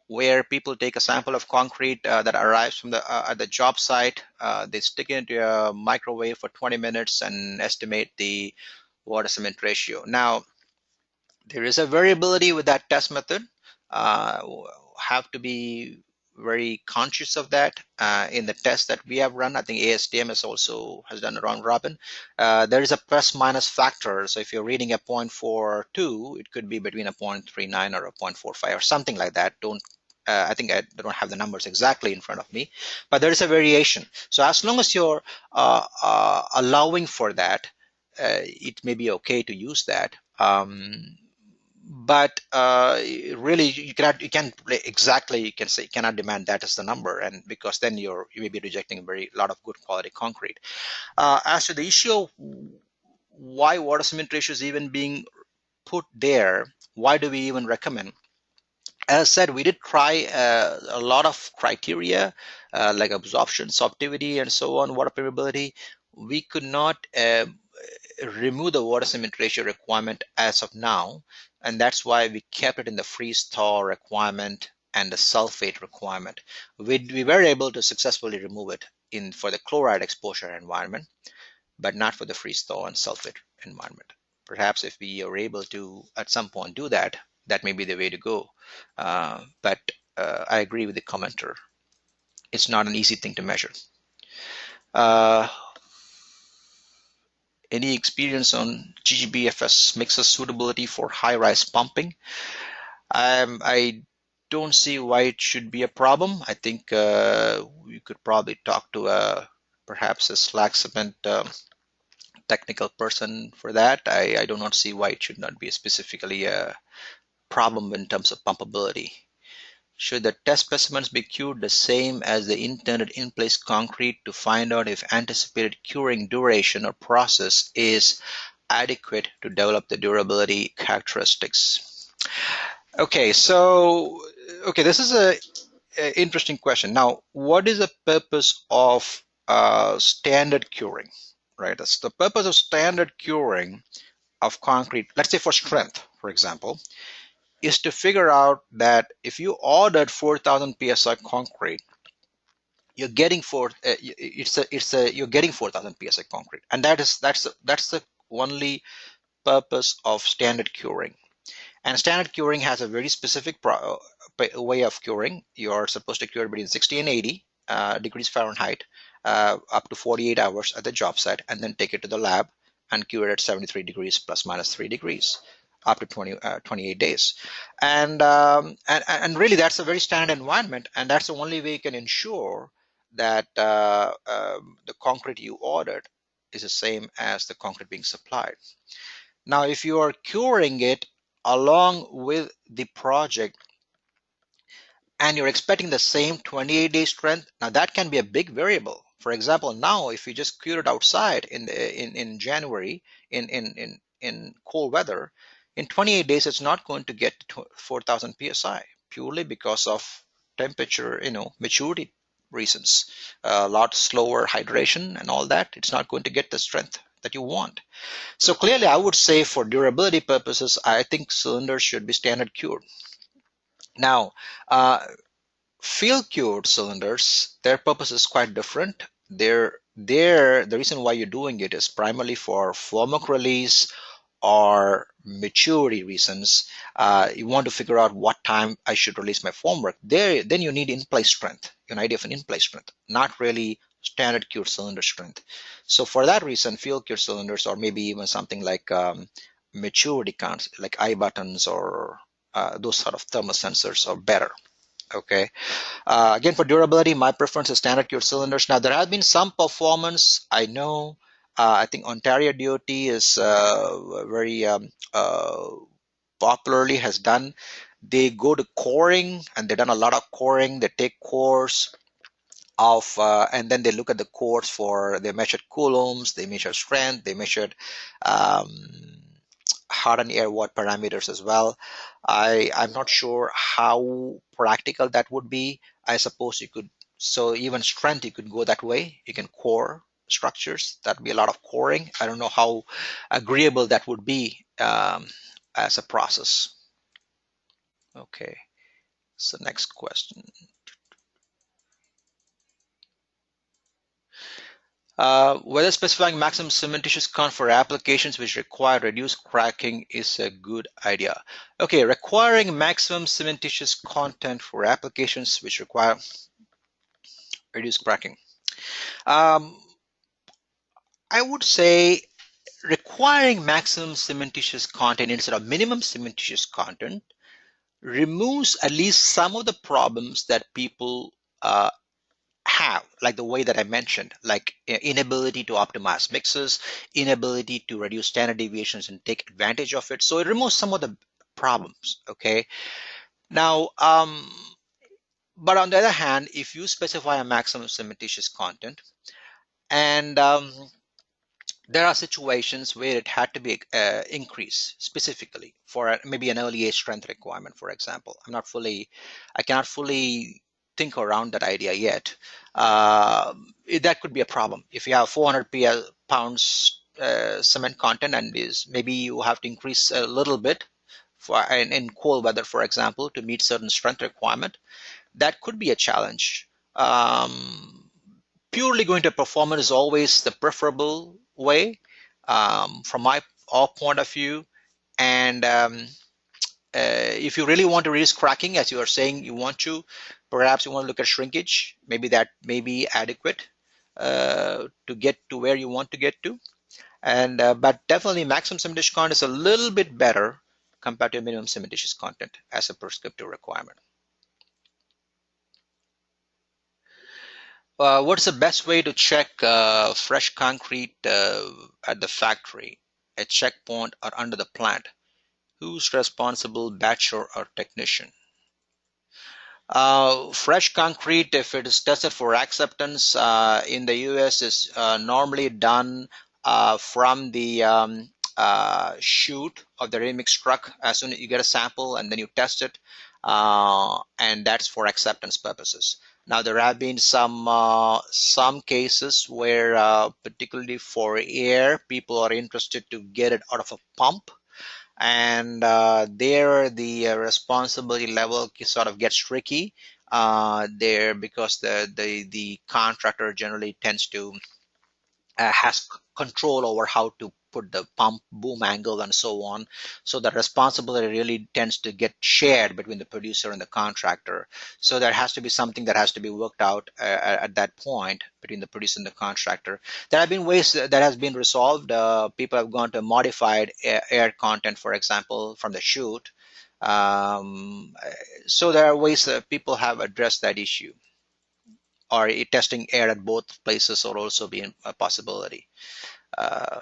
where people take a sample of concrete that arrives from the at the job site. They stick it into a microwave for 20 minutes and estimate the water cement ratio. Now, there is a variability with that test method. Uh, have to be very conscious of that in the test that we have run. I think ASTM has done a round robin. There is a plus minus factor. So if you're reading a 0.42, it could be between a 0.39 or a 0.45 or something like that. I think I don't have the numbers exactly in front of me, but there is a variation. So as long as you're allowing for that, it may be okay to use that. But really, you can't exactly, you can say, you cannot demand that as the number, and because then you may be rejecting a very lot of good quality concrete. As to the issue of why water cement ratio is even being put there, why do we even recommend? As I said, we did try a lot of criteria like absorption, sorptivity, and so on, water permeability. We could not remove the water cement ratio requirement as of now, and that's why we kept it in the freeze thaw requirement and the sulfate requirement. We were able to successfully remove it in for the chloride exposure environment, but not for the freeze thaw and sulfate environment. Perhaps if we are able to at some point do that, that may be the way to go. But I agree with the commenter. It's not an easy thing to measure. Uh, any experience on GGBFS mixes suitability for high-rise pumping? I don't see why it should be a problem. I think we could probably talk to perhaps a slag cement technical person for that. I do not see why it should not be specifically a problem in terms of pumpability. Should the test specimens be cured the same as the intended in-place concrete to find out if anticipated curing duration or process is adequate to develop the durability characteristics? Okay, this is a interesting question. Now, what is the purpose of standard curing? Right, that's the purpose of standard curing of concrete. Let's say for strength, for example, is to figure out that if you ordered 4,000 psi concrete, you're getting you're getting 4,000 psi concrete, and that's the only purpose of standard curing. And standard curing has a very specific way of curing. You're supposed to cure between 60 and 80 degrees Fahrenheit up to 48 hours at the job site, and then take it to the lab and cure it at 73 degrees plus minus 3 degrees up to 28 days. And really, that's a very standard environment, and that's the only way you can ensure that the concrete you ordered is the same as the concrete being supplied. Now, if you are curing it along with the project and you're expecting the same 28-day strength, now that can be a big variable. For example, now if you just cure it outside in January in cold weather, In 28 days, it's not going to get to 4,000 psi purely because of temperature, maturity reasons. A lot slower hydration and all that. It's not going to get the strength that you want. So clearly, I would say for durability purposes, I think cylinders should be standard cured. Now, field cured cylinders, their purpose is quite different. The reason why you're doing it is primarily for formwork release or maturity reasons. You want to figure out what time I should release my formwork. Then you need in-place strength, an idea of an in-place strength, not really standard cured cylinder strength. So for that reason, field cured cylinders, or maybe even something like maturity counts, like eye buttons or those sort of thermal sensors, are better. Okay. Again, for durability, my preference is standard cured cylinders. Now, there has been some performance. I know. I think Ontario DOT is very popularly has done. They go to coring, and they've done a lot of coring. They take cores of, and then they look at the cores for. They measured coulombs. They measured strength. They measured um, hard and air watt parameters as well. I'm not sure how practical that would be. I suppose you could, so even strength, you could go that way. You can core structures. That'd be a lot of coring. I don't know how agreeable that would be as a process. Okay, so next question. Whether specifying maximum cementitious count for applications which require reduced cracking is a good idea. Okay, requiring maximum cementitious content for applications which require reduced cracking. Um, I would say requiring maximum cementitious content instead of minimum cementitious content removes at least some of the problems that people have, like the way that I mentioned, like inability to optimize mixes, inability to reduce standard deviations and take advantage of it. So it removes some of the problems. Okay. Now, but on the other hand, if you specify a maximum cementitious content, and there are situations where it had to be increased specifically for maybe an early age strength requirement, for example. I cannot fully think around that idea yet. That could be a problem. If you have 400 pounds cement content, and is maybe you have to increase a little bit for in cold weather, for example, to meet certain strength requirement, that could be a challenge. Purely going to performance is always the preferable way from my point of view. And if you really want to reduce cracking, as you are saying you want to, perhaps you want to look at shrinkage. Maybe that may be adequate to get to where you want to get to. And but definitely maximum cementitious content is a little bit better compared to minimum cementitious content as a prescriptive requirement. What's the best way to check fresh concrete at the factory, a checkpoint, or under the plant? Who's responsible, batcher or technician? Fresh concrete, if it is tested for acceptance in the US, is normally done from the chute of the ready-mix truck as soon as you get a sample, and then you test it, and that's for acceptance purposes. Now there have been some cases where, particularly for air, people are interested to get it out of a pump, and there the responsibility level sort of gets tricky there, because the contractor generally tends to has control over how to put the pump boom angle and so on. So the responsibility really tends to get shared between the producer and the contractor. So there has to be something that has to be worked out at that point between the producer and the contractor. There have been ways that has been resolved. People have gone to modified air content, for example, from the chute. Um, so there are ways that people have addressed that issue, or testing air at both places or also being a possibility. Uh,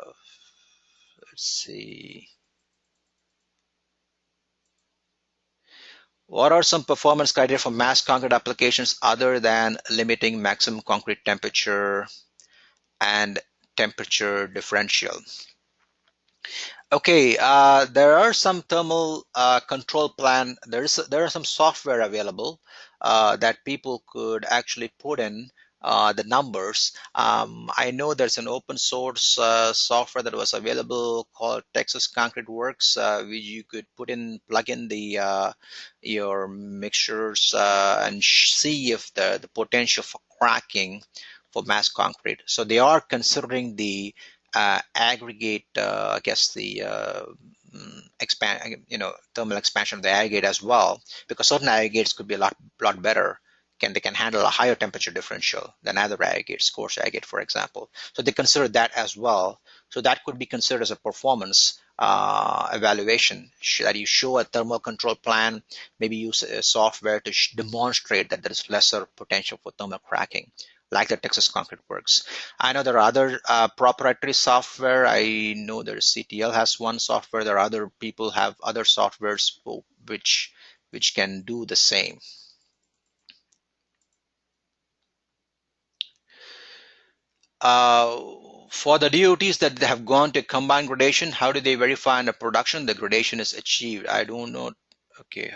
let's see. What are some performance criteria for mass concrete applications other than limiting maximum concrete temperature and temperature differential? Okay, there are some thermal control plan. There are some software available that people could actually put in the numbers. I know there's an open source software that was available called Texas Concrete Works, which you could plug in the your mixtures and see if the potential for cracking for mass concrete. So they are considering the aggregate, I guess the expand, thermal expansion of the aggregate as well, because certain aggregates could be a lot better. They can handle a higher temperature differential than other aggregates, coarse aggregate, for example. So they consider that as well. So that could be considered as a performance evaluation that you show a thermal control plan, maybe use a software to demonstrate that there is lesser potential for thermal cracking, like the Texas Concrete Works. I know there are other proprietary software. I know there's CTL has one software. There are other people have other softwares which can do the same. For the DOTs that have gone to combined gradation, how do they verify in the production the gradation is achieved? I don't know. Okay,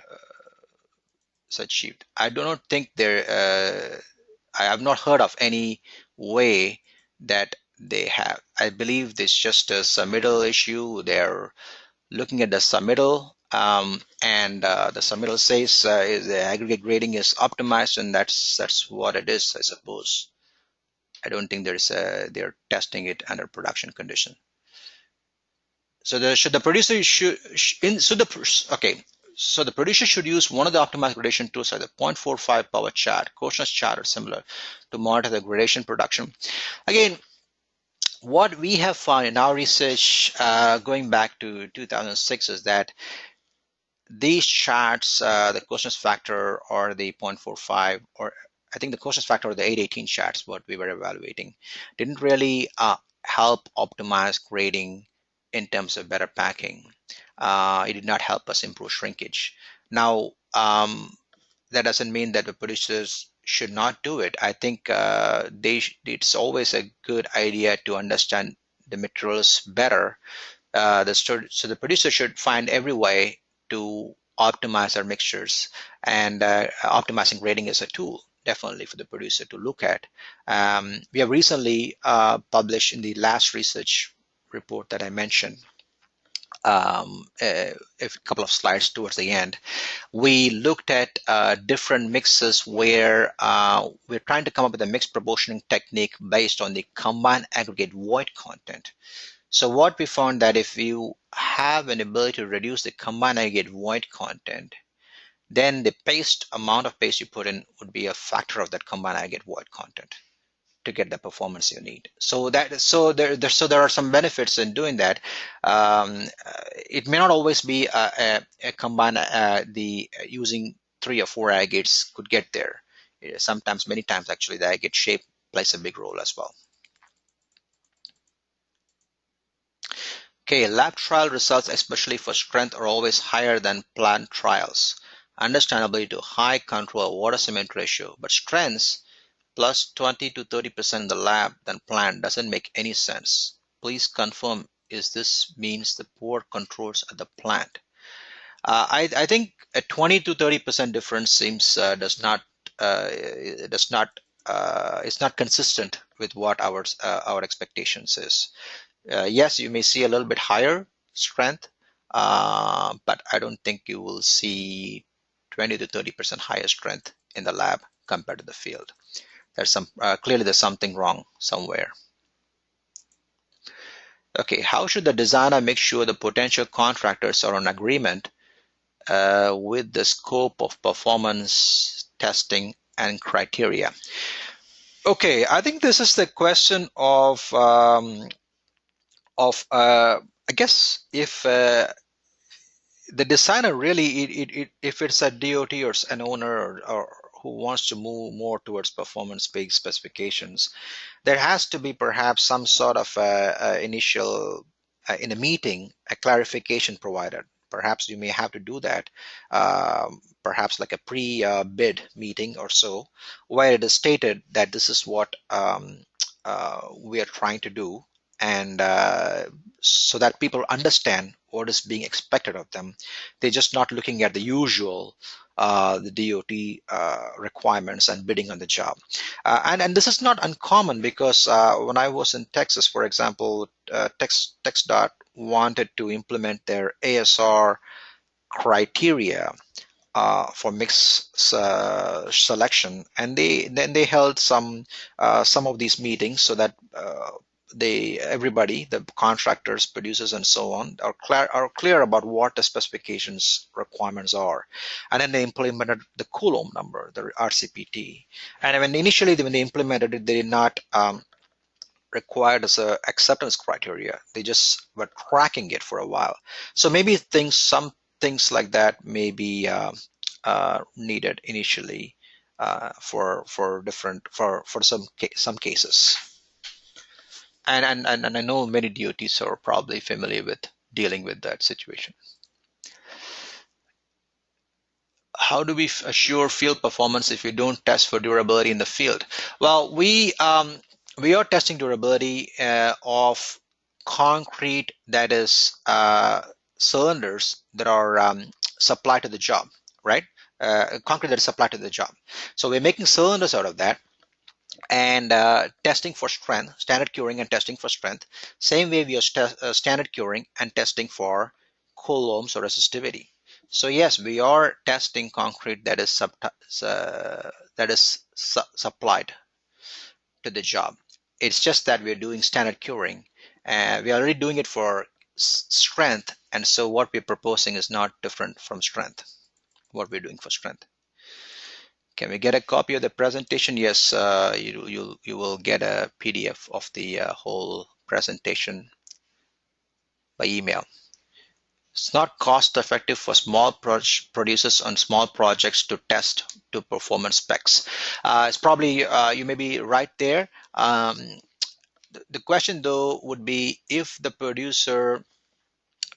it's achieved. I do not think there. I have not heard of any way that they have. I believe this just a submittal issue. They're looking at the submittal, and the submittal says the aggregate grading is optimized, and that's what it is, I suppose. I don't think they're testing it under production condition. So the producer should in so the okay. So the producer should use one of the optimized gradation tools like the 0.45 power chart, Koshner's chart, or similar to monitor the gradation production. Again, what we have found in our research going back to 2006 is that these charts, the closeness factor or the 0.45, or I think the closeness factor or the 818 charts, what we were evaluating, didn't really help optimize grading in terms of better packing. It did not help us improve shrinkage. Now, that doesn't mean that the producers should not do it. I think it's always a good idea to understand the materials better. So the producer should find every way to optimize our mixtures, and optimizing grading is a tool definitely for the producer to look at. We have recently published in the last research report that I mentioned, a couple of slides towards the end. We looked at different mixes where we're trying to come up with a mixed proportioning technique based on the combined aggregate void content. So what we found that if you have an ability to reduce the combined aggregate void content, then the amount of paste you put in would be a factor of that combined aggregate void content to get the performance you need. So there are some benefits in doing that. It may not always be a combined the using 3 or 4 aggregates could get there. Sometimes, many times actually, the aggregate shape plays a big role as well. Okay, lab trial results, especially for strength, are always higher than plant trials, understandably due to high control water cement ratio, but strengths plus 20 to 30% in the lab than plant doesn't make any sense. Please confirm, is this means the poor controls at the plant? I think a 20 to 30% difference seems does not is not consistent with what our expectations is. Yes, you may see a little bit higher strength, but I don't think you will see 20 to 30% higher strength in the lab compared to the field. Clearly there's something wrong somewhere. Okay, how should the designer make sure the potential contractors are in agreement with the scope of performance testing and criteria? Okay, I think this is the question of I guess if the designer really, if it's a DOT or an owner or who wants to move more towards performance-based specifications, there has to be perhaps some sort of initial in a meeting, a clarification provided. Perhaps you may have to do that, perhaps like a pre-bid meeting or so, where it is stated that this is what we are trying to do, and so that people understand what is being expected of them. They're just not looking at the usual the DOT requirements and bidding on the job. And this is not uncommon because when I was in Texas, for example, TxDOT wanted to implement their ASR criteria for mix selection, and they held some of these meetings so that they everybody, the contractors, producers, and so on, are clear about what the specifications requirements are, and then they implemented the Coulomb number, the RCPT. And when they implemented it, they did not required as a acceptance criteria. They just were tracking it for a while. So maybe some things like that may be needed initially for different for some cases. And I know many DOTs are probably familiar with dealing with that situation. How do we assure field performance if we don't test for durability in the field? Well, we are testing durability of concrete that is cylinders that are supplied to the job, right? Concrete that is supplied to the job. So we're making cylinders out of that and testing for strength, standard curing and testing for strength. Same way we are standard curing and testing for coulombs or resistivity. So yes, we are testing concrete that is supplied to the job. It's just that we're doing standard curing, and we're already doing it for strength, and so what we're proposing is not different from strength. What we're doing for strength. Can we get a copy of the presentation? Yes, you will get a PDF of the whole presentation by email. It's not cost effective for small producers on small projects to test to performance specs. It's probably you may be right there. The question though would be if the producer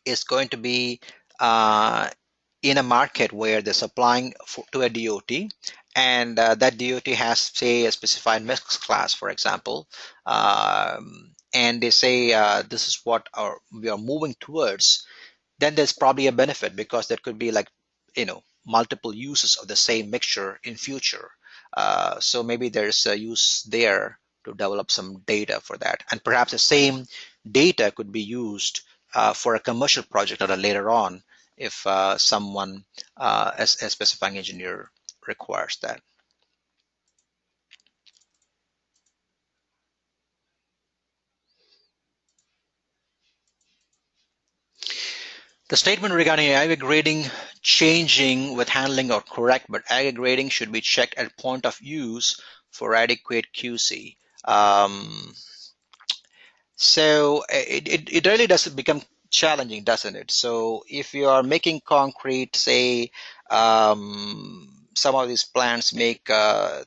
is going to be in a market where they're supplying to a DOT, and that DOT has, say, a specified mix class, for example, and they say this is what we are moving towards, then there's probably a benefit because there could be like, multiple uses of the same mixture in future. So maybe there's a use there to develop some data for that. And perhaps the same data could be used for a commercial project or later on if someone, as a specifying engineer, requires that. The statement regarding aggregate grading changing with handling are correct, but aggregate grading should be checked at point of use for adequate QC. So it really does become challenging, doesn't it? So if you are making concrete, say, some of these plants make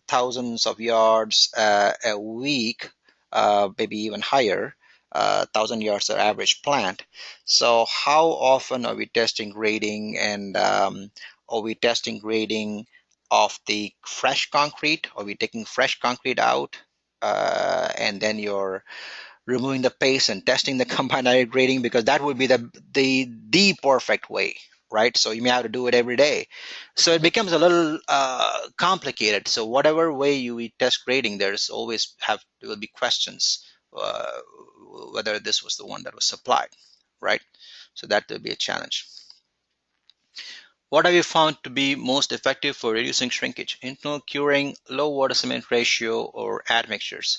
thousands of yards a week, maybe even higher, 1,000 yards are average plant. So how often are we testing grading, and are we testing grading of the fresh concrete? Are we taking fresh concrete out, and then you're removing the paste and testing the combined aggregate grading, because that would be the perfect way, right? So you may have to do it every day. So it becomes a little complicated. So whatever way you test grading, there will be questions whether this was the one that was supplied, right? So that will be a challenge. What have you found to be most effective for reducing shrinkage? Internal curing, low water cement ratio, or admixtures?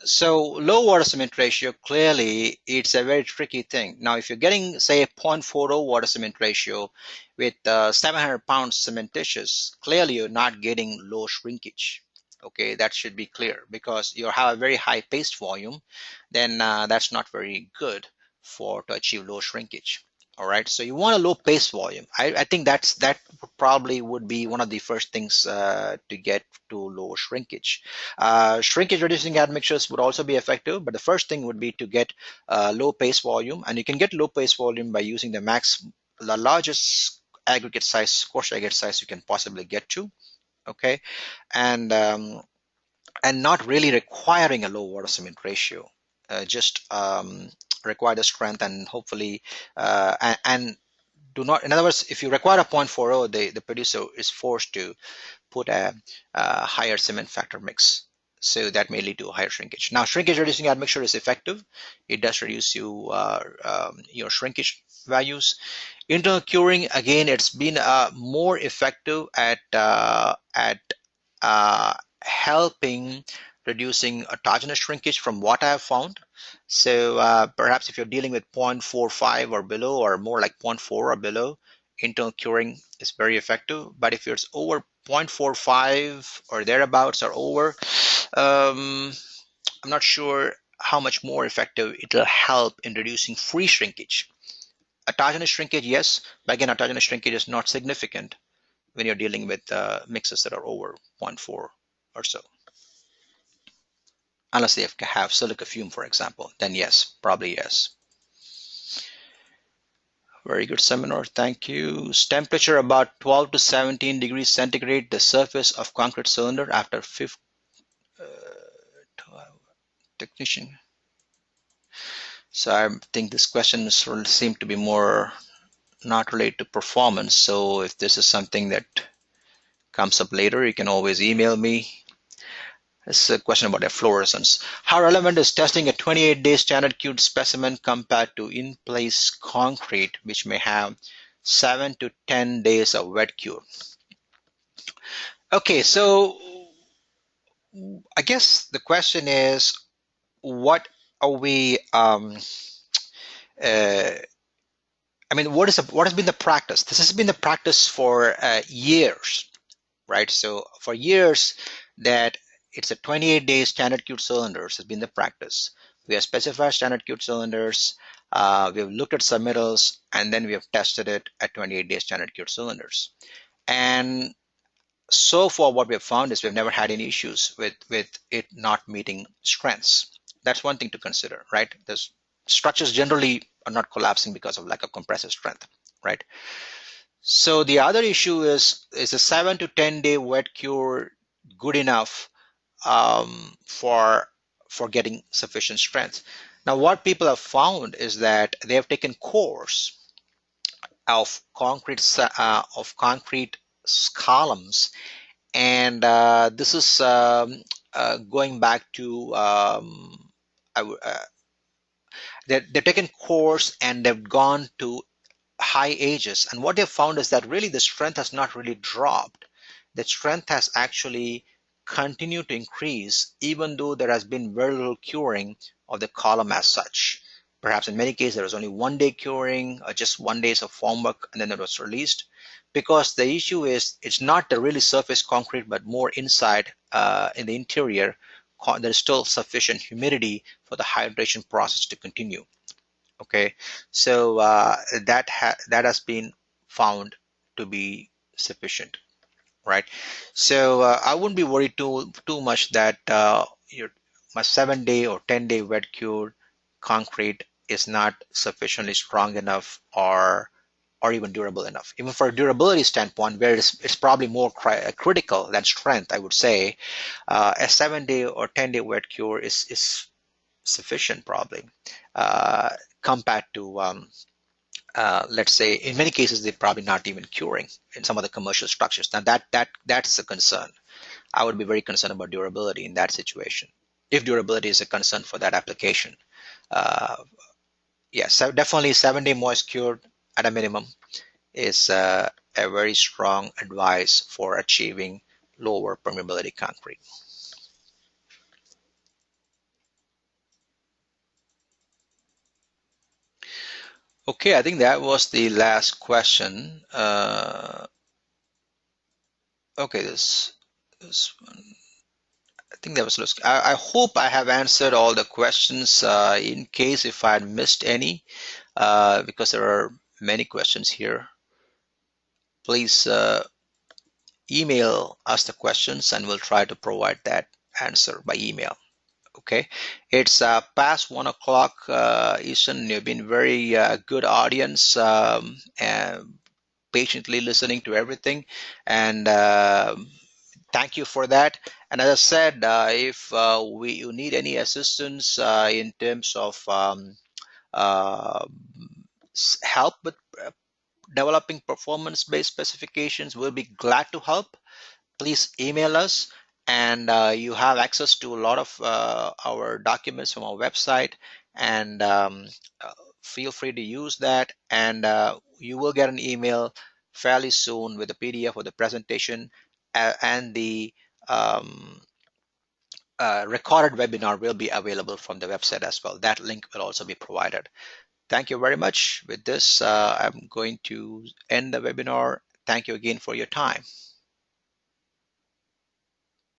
So low water cement ratio, clearly it's a very tricky thing. Now, if you're getting, say, a 0.40 water cement ratio with 700 pounds cementitious, clearly you're not getting low shrinkage. Okay, that should be clear, because you have a very high paste volume, then that's not very good to achieve low shrinkage. All right, so you want a low paste volume. I think that probably would be one of the first things to get to low shrinkage. Shrinkage reducing admixtures would also be effective, but the first thing would be to get low paste volume, and you can get low paste volume by using the largest aggregate size, coarse aggregate size you can possibly get to. Okay, and not really requiring a low water cement ratio. just require the strength, and hopefully and do not, in other words, if you require a 0.40, the producer is forced to put a higher cement factor mix. So that may lead to a higher shrinkage. Now, shrinkage reducing admixture is effective. It does reduce your shrinkage values. Internal curing, again, it's been more effective at helping reducing autogenous shrinkage from what I have found. So perhaps if you're dealing with 0.45 or below, or more like zero point 0.4 or below, internal curing is very effective. But if it's over 0.45 or thereabouts or over, um, I'm not sure how much more effective it'll help in reducing free shrinkage. Autogenous shrinkage, yes, but again, autogenous shrinkage is not significant when you're dealing with mixes that are over zero point 0.4 or so. Unless they have silica fume, for example, then yes, probably yes. Very good seminar, thank you. Temperature about 12 to 17 degrees centigrade, the surface of concrete cylinder after fifth technician. So I think this question seems to be more not related to performance. So if this is something that comes up later, you can always email me. This is a question about efflorescence. How relevant is testing a 28-day standard cured specimen compared to in-place concrete, which may have 7 to 10 days of wet cure? Okay, so I guess the question is, what are we? I mean, what has been the practice? This has been the practice for years, right? So for years, that it's a 28-day standard cured cylinders has been the practice. We have specified standard cured cylinders. We have looked at submittals, and then we have tested it at 28-day standard cured cylinders. And so far, what we have found is we've never had any issues with it not meeting strengths. That's one thing to consider, right? There's structures generally are not collapsing because of lack of compressive strength, right? So the other issue is a 7 to 10-day wet cure good enough for getting sufficient strength? Now, what people have found is that they have taken cores of concrete columns, and this is going back to they've taken cores and they've gone to high ages, and what they've found is that really the strength has not really dropped. The strength has actually continued to increase even though there has been very little curing of the column as such. Perhaps in many cases there was only 1 day curing or just 1 day of formwork, and then it was released, because the issue is it's not the really surface concrete but more inside in the interior. There's still sufficient humidity for the hydration process to continue. Okay, so that has been found to be sufficient, right? So I wouldn't be worried too much that my 7 day or 10-day wet cured concrete is not sufficiently strong enough or even durable enough. Even for a durability standpoint, where it's probably more critical than strength, I would say a 7-day or 10-day wet cure is sufficient probably, compared to let's say in many cases they're probably not even curing in some of the commercial structures. Now that's a concern. I would be very concerned about durability in that situation, if durability is a concern for that application. uh, yes, so definitely 7-day moist cured at a minimum is a very strong advice for achieving lower permeability concrete. Okay, I think that was the last question. Okay, this one. I think that was. I hope I have answered all the questions. In case if I had missed any, because there are many questions here, please email us the questions and we'll try to provide that answer by email. Okay, it's past 1 o'clock Eastern. You've been very good audience, and patiently listening to everything, and Thank you for that. And as I said, if you need any assistance in terms of uh, help with developing performance-based specifications, we'll be glad to help. Please email us, and you have access to a lot of our documents from our website, and uh, feel free to use that, and you will get an email fairly soon with a PDF of the presentation, and the um, recorded webinar will be available from the website as well. That link will also be provided. Thank you very much. With this, I'm going to end the webinar. Thank you again for your time.